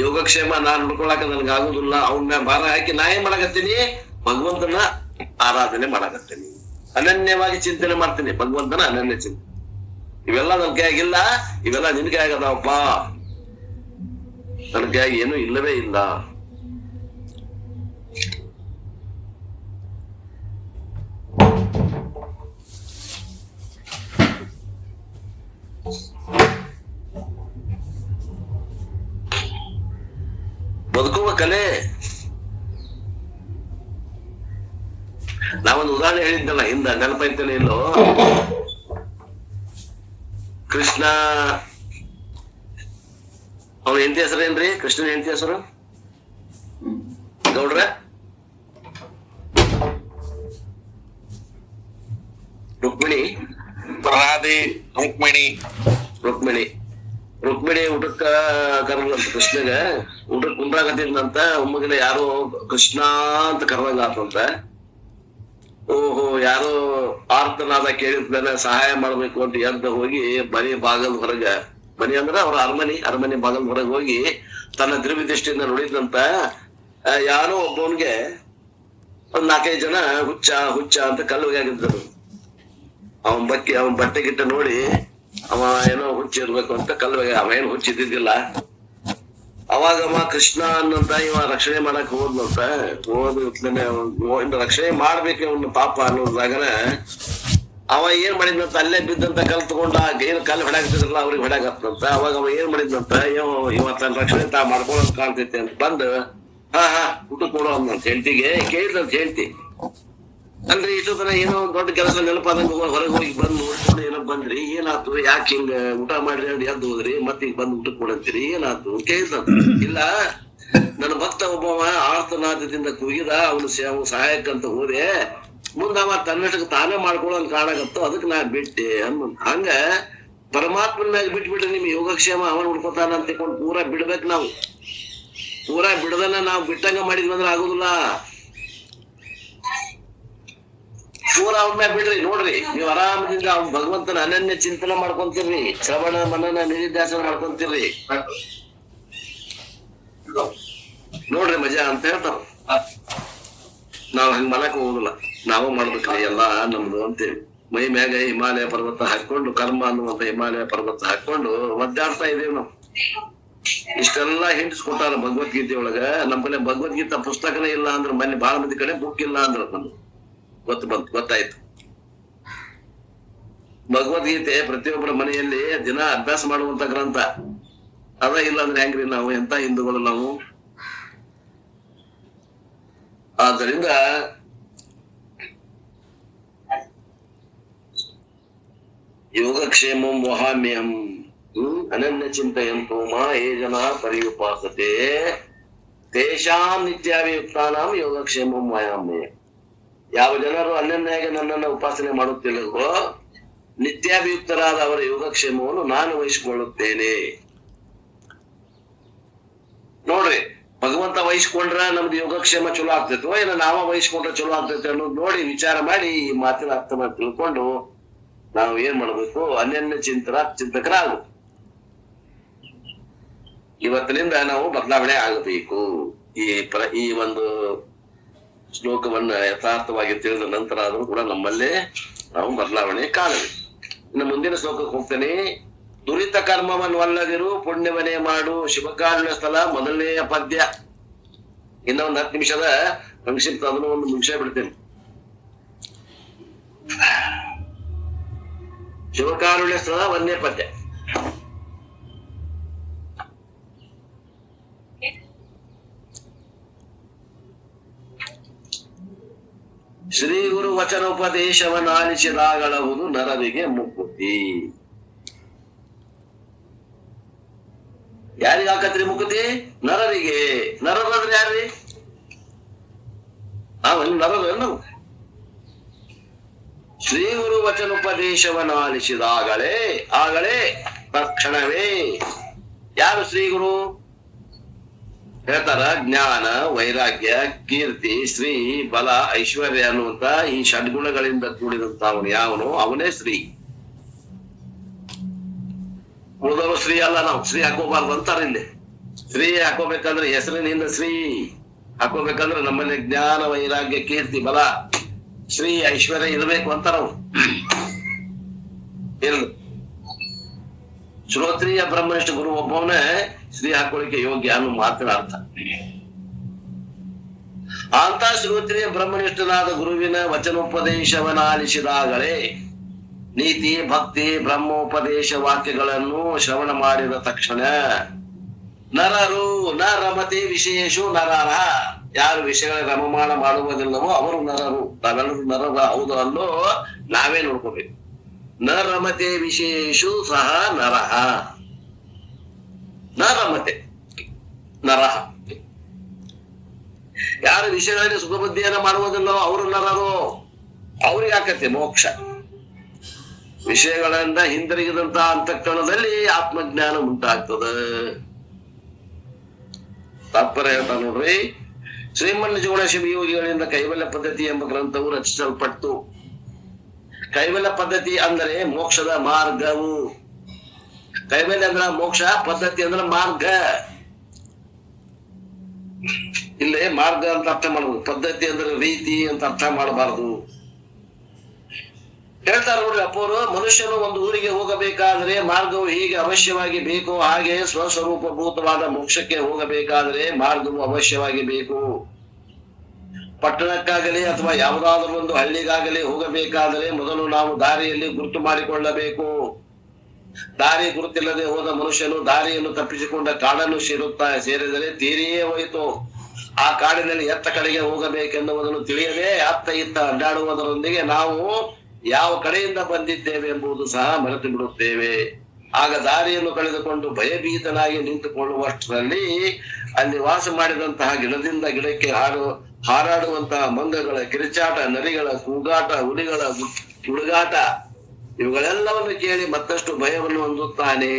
ಯೋಗಕ್ಷೇಮ ನಾನ್ ನೋಡ್ಕೊಳಕ ನನ್ಗಾಗುದಿಲ್ಲ. ಅವನ ಮ್ಯಾಗ ಭಾರ ಹಾಕಿ ನಾ ಏನ್ ಮಾಡಕತ್ತೀನಿ? ಭಗವಂತನ ಆರಾಧನೆ ಮಾಡಕತ್ತೀನಿ. ಅನನ್ಯವಾಗಿ ಚಿಂತನೆ ಮಾಡ್ತೀನಿ, ಭಗವಂತನ ಅನನ್ಯ ಚಿಂತನೆ. ಇವೆಲ್ಲ ನನ್ ಕೈಯಾಗಿಲ್ಲ, ಇವೆಲ್ಲ ನಿನ್ ಕೈಯಾಗದವಪ್ಪ. ನನ್ ಕೈಯಾಗಿ ಏನು ಇಲ್ಲವೇ ಇಲ್ಲ. ಬದುಕುವ ಕಲೆ. ನಾವೊಂದು ಉದಾಹರಣೆ ಹೇಳಿದ್ದಲ್ಲ ಹಿಂದ, ನೆನಪೈತೇನೆ ಇಲ್ಲೋ? ಕೃಷ್ಣ ಅವನ ಹೆಂಡತಿ ಹೆಸರೇನ್ರಿ? ಕೃಷ್ಣನ ಹೆಂಡತಿ ಹೆಸರು ಗೌಡ್ರ? ರುಕ್ಮಿಣಿ. ರಾಧೆ, ರುಕ್ಮಿಣಿ. ರುಕ್ಮಿಣಿ ಊಟಕ್ಕ ಕರ್ದಂತ ಕೃಷ್ಣಗ. ಊಟಕ್ಕೆ ಕುಂದ್ರಾಗತ್ತಿದ್ದಂತ ಒಮ್ಮಗಲೆ ಯಾರೋ ಕೃಷ್ಣ ಅಂತ ಕರ್ದಂಗ ಆತಂತ. ಓಹೋ, ಯಾರೋ ಆರ್ತನಾದ ಕೇಳಿದ್ಮೇಲೆ ಸಹಾಯ ಮಾಡ್ಬೇಕು ಅಂತ ಎದ್ದ ಹೋಗಿ ಮನೆ ಬಾಗಲ್ ಹೊರಗ, ಮನೆ ಅಂದ್ರ ಅವ್ರ ಅರಮನೆ ಬಾಗಲ್ ಹೊರಗೆ ಹೋಗಿ ತನ್ನ ತಿರುಗಿ ದೃಷ್ಟಿಯಿಂದ ನೋಡಿದಂತ ಯಾರೋ ಒಬ್ಬವನ್ಗೆ ಒಂದ್ 4-5 ಜನ ಹುಚ್ಚ ಅಂತ ಕಲ್ಲುಗಾಗಿದ್ದರು. ಅವನ್ ಬಟ್ಟೆ ಗಿಟ್ಟ ನೋಡಿ ಅವ ಏನೋ ಹುಚ್ಚಿರ್ಬೇಕು ಅಂತ ಕಲ್ಲುವಾಗ. ಅವ ಏನು ಹುಚ್ಚಿದ್ದಿದ್ದಿಲ್ಲ. ಅವಾಗ ಅವ ಕೃಷ್ಣ ಅನ್ನಂತ ಇವ ರಕ್ಷಣೆ ಮಾಡಕ್ ಹೋದ್ನಂತ. ರಕ್ಷಣೆ ಮಾಡ್ಬೇಕು ಅವನ ಪಾಪ ಅನ್ನೋದಾಗನ ಅವ ಏನ್ ಮಾಡಿದ್ನಂತ ಅಲ್ಲೇ ಬಿದ್ದಂತ ಕಲ್ ತಗೊಂಡ ಏನ್ ಕಲ್ ಹೊಡಾಕ್ತಿದ್ರಲ್ಲ ಅವ್ರಿಗೆ ಹೊಡಾಕತ್ತಂತ. ಅವಾಗ ಅವ ಏನ್ ಮಾಡಿದ್ನಂತ, ಇವತ್ತ ರಕ್ಷಣೆ ತಾ ಮಾಡ್ಕೊಳ್ಳೋದ್ ಕಾಣ್ತೈತೆ ಅಂತ ಬಂದು ಹಾ ಊಟ ಕೊಡು ಅಂದಂತ ಹೆಂಡತಿಗೆ. ಕೇಳಿದಂತ ಹೇಳ್ತಿ ಅಂದ್ರೆ ಇಷ್ಟು ತನ ಏನೋ ಒಂದ್ ದೊಡ್ಡ ಕೆಲಸ ನೆನಪಾದಂಗ ಹೊರಗೆ ಹೋಗಿ ಬಂದು ನೋಡ್ಕೊಂಡು ಏನೋ ಬಂದ್ರಿ, ಏನಾಯ್ತು, ಯಾಕೆ ಹಿಂಗ ಊಟ ಮಾಡ್ರಿ ಅಂತ ಎದ್ದು ಹೋದ್ರಿ, ಮತ್ತೆ ಈಗ ಬಂದು ಊಟ ಕೊಡಂತೀರಿ, ಏನಾಯ್ತು ಕೇಳಿದಂತ. ಇಲ್ಲ, ನನ್ನ ಭಕ್ತ ಒಬ್ಬವ ಆರ್ತನಾದದಿಂದ ಕುಗಿದ, ಅವನು ಸಹಾಯಕ್ಕಂತ ಹೋದೆ, ಮುಂದ ಅವ ತನ್ನಷ್ಟಕ್ಕೆ ತಾನೇ ಮಾಡ್ಕೊಳ್ಳೋನ್ ಕಾಣಾಗತ್ತೋ, ಅದಕ್ಕೆ ನಾ ಬಿಟ್ಟೆ ಅನ್ನ. ಹಂಗ ಪರಮಾತ್ಮನ ಮ್ಯಾಗ ಬಿಟ್ಬಿಟ್ರೆ ನಿಮ್ ಯೋಗಕ್ಷೇಮ ಅವನ್ ಹುಡ್ಕೋತಾನ ಅಂತ ತಿಳ್ಕೊಂಡು ಪೂರಾ ಬಿಡ್ಬೇಕು ನಾವು. ಪೂರಾ ಬಿಡದನ್ನ ನಾವು ಬಿಟ್ಟಂಗ ಮಾಡಿದ್ವಿ ಅಂದ್ರೆ ಆಗುದಿಲ್ಲ. ಪೂರಾ ಅವನ ಮ್ಯಾಗ ಬಿಡ್ರಿ. ನೋಡ್ರಿ, ನೀವು ಆರಾಮದಿಂದ ಅವ್ನ ಭಗವಂತನ ಅನನ್ಯ ಚಿಂತನೆ ಮಾಡ್ಕೊಂತೀರ್ರಿ, ಶ್ರವಣ ಮನನ ನಿಧಿಧ್ಯಾಸನ ಮಾಡ್ಕೊಂತೀರ್ರಿ, ನೋಡ್ರಿ ಮಜಾ ಅಂತ ಹೇಳ್ತಾರ. ನಾವ್ ಹಂಗ ಮಾಡಕ್ ಹೋಗುದಿಲ್ಲ, ನಾವು ಮಾಡ್ಬೇಕ್ರಿ ಎಲ್ಲ ನಮ್ದು ಅಂತೇಳಿ. ಮೈ ಮ್ಯಾಗ ಹಿಮಾಲಯ ಪರ್ವತ ಹಾಕೊಂಡು, ಕರ್ಮ ಅನ್ನುವಂತ ಹಿಮಾಲಯ ಪರ್ವತ ಹಾಕೊಂಡು ಒದ್ದಾಡ್ತಾ ಇದೇವ್ ನಾವು. ಇಷ್ಟೆಲ್ಲಾ ಹಿಂಡಿಸ್ಕೊಟ್ಟಾರ ಭಗವದ್ಗೀತೆ ಒಳಗ. ನಮ್ಮ ಕಡೆ ಭಗವದ್ಗೀತಾ ಪುಸ್ತಕನೇ ಇಲ್ಲ ಅಂದ್ರ, ಮೊನ್ನೆ ಬಾಳ ಮಂದಿ ಕಡೆ ಬುಕ್ ಇಲ್ಲ ಅಂದ್ರ ನಮ್ದು ಗೊತ್ತಾಯ್ತು. ಭಗವದ್ಗೀತೆ ಪ್ರತಿಯೊಬ್ಬರ ಮನೆಯಲ್ಲಿ ದಿನ ಅಭ್ಯಾಸ ಮಾಡುವಂತ ಗ್ರಂಥ ಅದ. ಇಲ್ಲ ಅಂದ್ರೆ ಹೆಂಗ್ರಿ ನಾವು, ಎಂತ ಹಿಂದೂಗಳು ನಾವು. ಆದ್ದರಿಂದ ಯೋಗಕ್ಷೇಮಂ ವಹಾಮ್ಯಹಂ ಅನನ್ಯ ಚಿಂತೆಯಂತೋ ಮಾ ಯೇ ಜನ ಪರಿಯುಪಾಸತೆ ತೇಷಾಂ ನಿತ್ಯಾಭಿಯುಕ್ತಾನಾಂ ಯೋಗಕ್ಷೇಮಂ ವಹಾಮ್ಯ. ಯಾವ ಜನರು ಅನನ್ಯವಾಗಿ ನನ್ನನ್ನು ಉಪಾಸನೆ ಮಾಡುತ್ತಿಲ್ಲವೋ, ನಿತ್ಯಾಭಿಯುಕ್ತರಾದ ಅವರ ಯೋಗಕ್ಷೇಮವನ್ನು ನಾನು ವಹಿಸಿಕೊಳ್ಳುತ್ತೇನೆ. ನೋಡ್ರಿ, ಭಗವಂತ ವಹಿಸ್ಕೊಂಡ್ರ ನಮ್ದು ಯೋಗಕ್ಷೇಮ ಚಲೋ ಆಗ್ತೈತೋ, ಏನ ನಾವ ವಹಿಸ್ಕೊಂಡ್ರೆ ಚಲೋ ಆಗ್ತೈತೆ ಅನ್ನೋದು ನೋಡಿ ವಿಚಾರ ಮಾಡಿ ಈ ಮಾತಿನ ಅರ್ಥ ಮಾಡಿ ತಿಳ್ಕೊಂಡು ನಾವು ಏನ್ ಮಾಡ್ಬೇಕು, ಅನನ್ಯ ಚಿಂತಕರಾಗು. ಇವತ್ತಿನಿಂದ ನಾವು ಬದಲಾವಣೆ ಆಗಬೇಕು. ಈ ಒಂದು ಶ್ಲೋಕವನ್ನ ಯಥಾರ್ಥವಾಗಿ ತಿಳಿದ ನಂತರ ಆದ್ರೂ ಕೂಡ ನಮ್ಮಲ್ಲೇ ನಾವು ಬದಲಾವಣೆ ಕಾಣಬೇಕು. ಇನ್ನು ಮುಂದಿನ ಶ್ಲೋಕಕ್ಕೆ ಹೋಗ್ತೇನೆ. ದುರಿತ ಕರ್ಮವನ್ನಲ್ಲದಿರು ಪುಣ್ಯವನ್ನೇ ಮಾಡು, ಶಿವಕಾರುಣ್ಯ ಸ್ಥಳ, ಮೊದಲನೆಯ ಪದ್ಯ. ಇನ್ನ ಒಂದು 10 ನಿಮಿಷದ ಸಂಕ್ಷಿಪ್ತ, ಅದನ್ನು ಒಂದು ನಿಮಿಷ ಬಿಡ್ತೇನೆ. ಶಿವಕಾರುಣ್ಯ ಸ್ಥಳ 1ನೇ ಪದ್ಯ. ಶ್ರೀ ಗುರು ವಚನೋಪದೇಶವನ್ನಾಲಿಸಿದಾಗಳಹುದು ನರರಿಗೆ ಮುಕುತಿ. ಯಾರಿಗ ಹಾಕತ್ರಿ ಮುಕುತಿ? ನರರಿಗೆ. ನರರಂದ್ರೆ ಯಾರ್ರಿ? ನರರು ನಾವು. ಶ್ರೀ ಗುರು ವಚನೋಪದೇಶವನ್ನಾಲಿಸಿದಾಗಲೇ ತಕ್ಷಣವೇ. ಯಾರು ಶ್ರೀ ಗುರು? ಹೇಳ್ತಾರ, ಜ್ಞಾನ, ವೈರಾಗ್ಯ, ಕೀರ್ತಿ, ಶ್ರೀ, ಬಲ, ಐಶ್ವರ್ಯ ಅನ್ನುವಂತ ಈ ಷಡ್ಗುಣಗಳಿಂದ ಕೂಡಿದಂತ ಅವನು ಯಾವನು, ಅವನೇ ಶ್ರೀ. ಉಳಿದವರು ಶ್ರೀ ಅಲ್ಲ. ನಾವು ಶ್ರೀ ಹಾಕೋಬಾರ್ದು ಅಂತಾರ ಇಲ್ಲಿ. ಶ್ರೀ ಹಾಕೋಬೇಕಂದ್ರೆ ಹೆಸರಿನಿಂದ ಶ್ರೀ ಹಾಕೋಬೇಕಂದ್ರೆ ನಮ್ಮಲ್ಲಿ ಜ್ಞಾನ, ವೈರಾಗ್ಯ, ಕೀರ್ತಿ, ಬಲ, ಶ್ರೀ, ಐಶ್ವರ್ಯ ಇರಬೇಕು ಅಂತಾರ ಅವ್ರು. ಇರಲು ಶ್ರೋತ್ರಿಯ ಬ್ರಹ್ಮನಿಷ್ಠ ಗುರು ಒಬ್ಬವನೇ ಶ್ರೀ ಹಾಕೊಳ್ಳಿಕ್ಕೆ ಯೋಗ್ಯ ಅನ್ನೋ ಮಾತಿನ ಅರ್ಥ. ಅಂತ ಶ್ರೋತ್ರಿಯ ಬ್ರಹ್ಮನಿಷ್ಠನಾದ ಗುರುವಿನ ವಚನೋಪದೇಶವನ್ನಾಲಿಸಿದಾಗಲೇ ನೀತಿ, ಭಕ್ತಿ, ಬ್ರಹ್ಮೋಪದೇಶ ವಾಕ್ಯಗಳನ್ನು ಶ್ರವಣ ಮಾಡಿದ ತಕ್ಷಣ ನರರು ನ ರಮತೆ ವಿಶೇಷು ನರರ. ಯಾರು ವಿಷಯಗಳ ರಮಮಾಣ ಮಾಡುವುದಿಲ್ಲವೋ ಅವರು ನರರು. ನಾವೆಲ್ಲರೂ ನರರ ಹೌದು ಅಲ್ಲೋ ನಾವೇ ನೋಡ್ಕೋಬೇಕು. ನ ರಮತೆ ವಿಶೇಷು ಸಹ ನರಹ. ನ ರಮತೆ ನರಹ. ಯಾರು ವಿಷಯಗಳಲ್ಲಿ ಸುಖಬುದ್ಧಿಯನ್ನ ಮಾಡುವುದಿಲ್ಲವೋ ಅವರು ನರರು. ಅವ್ರಿಗೆ ಆಕತ್ತೆ ಮೋಕ್ಷ. ವಿಷಯಗಳಿಂದ ಹಿಂದಿರುಗಿದಂತಹ ಅಂತಃಕರಣದಲ್ಲಿ ಆತ್ಮಜ್ಞಾನ ಉಂಟಾಗ್ತದ. ತಾತ್ಪರ್ಯ ಹೇಳ್ತಾ ನೋಡ್ರಿ. ಶ್ರೀಮನ್ನಿಜಗುಣ ಶಿವಯೋಗಿಗಳಿಂದ ಕೈವಲ್ಯ ಪದ್ಧತಿ ಎಂಬ ಗ್ರಂಥವು ರಚಿಸಲ್ಪಟ್ಟು. ಕೈವಲ್ಯ ಪದ್ಧತಿ ಅಂದರೆ ಮೋಕ್ಷದ ಮಾರ್ಗವು. ಕೈವಲ್ಯ ಅಂದ್ರ ಮೋಕ್ಷ, ಪದ್ಧತಿ ಅಂದ್ರ ಮಾರ್ಗ. ಇಲ್ಲೇ ಮಾರ್ಗ ಅಂತ ಅರ್ಥ ಮಾಡಬಹುದು, ಪದ್ಧತಿ ಅಂದ್ರೆ ರೀತಿ ಅಂತ ಅರ್ಥ ಮಾಡಬಾರದು. ಹೇಳ್ತಾರೆ ನೋಡ್ರಿ ಅಪ್ಪವರು, ಮನುಷ್ಯನು ಒಂದು ಊರಿಗೆ ಹೋಗಬೇಕಾದ್ರೆ ಮಾರ್ಗವು ಹೀಗೆ ಅವಶ್ಯವಾಗಿ ಬೇಕು, ಹಾಗೆ ಸ್ವಸ್ವರೂಪಭೂತವಾದ ಮೋಕ್ಷಕ್ಕೆ ಹೋಗಬೇಕಾದ್ರೆ ಮಾರ್ಗವು ಅವಶ್ಯವಾಗಿ ಬೇಕು. ಪಟ್ಟಣಕ್ಕಾಗಲಿ ಅಥವಾ ಯಾವುದಾದ್ರೂ ಒಂದು ಹಳ್ಳಿಗಾಗಲಿ ಹೋಗಬೇಕಾದರೆ ಮೊದಲು ನಾವು ದಾರಿಯಲ್ಲಿ ಗುರುತು ಮಾಡಿಕೊಳ್ಳಬೇಕು. ದಾರಿ ಗುರುತಿಲ್ಲದೆ ಹೋದ ಮನುಷ್ಯನು ದಾರಿಯನ್ನು ತಪ್ಪಿಸಿಕೊಂಡ ಕಾಡನ್ನು ಸೇರಿದರೆ ತೀರಿಯೇ ಹೋಯಿತು. ಆ ಕಾಡಿನಲ್ಲಿ ಎತ್ತ ಕಡೆಗೆ ಹೋಗಬೇಕೆನ್ನುವುದನ್ನು ತಿಳಿಯದೆ ಅತ್ತ ಇತ್ತ ಅಡ್ಡಾಡುವುದರೊಂದಿಗೆ ನಾವು ಯಾವ ಕಡೆಯಿಂದ ಬಂದಿದ್ದೇವೆ ಎಂಬುದು ಸಹ ಮರೆತು ಬಿಡುತ್ತೇವೆ. ಆಗ ದಾರಿಯನ್ನು ಕಳೆದುಕೊಂಡು ಭಯಭೀತನಾಗಿ ನಿಂತುಕೊಳ್ಳುವಷ್ಟರಲ್ಲಿ ಅಲ್ಲಿ ವಾಸ ಮಾಡಿದಂತಹ ಗಿಡದಿಂದ ಗಿಡಕ್ಕೆ ಹಾರಾಡುವಂತಹ ಮಂಗಗಳ ಕಿರಿಚಾಟ, ನರಿಗಳ ಕೂಗಾಟ, ಹುಲಿಗಳ ಹುಡುಗಾಟ ಇವುಗಳೆಲ್ಲವನ್ನು ಕೇಳಿ ಮತ್ತಷ್ಟು ಭಯವನ್ನು ಹೊಂದುತ್ತಾನೆ.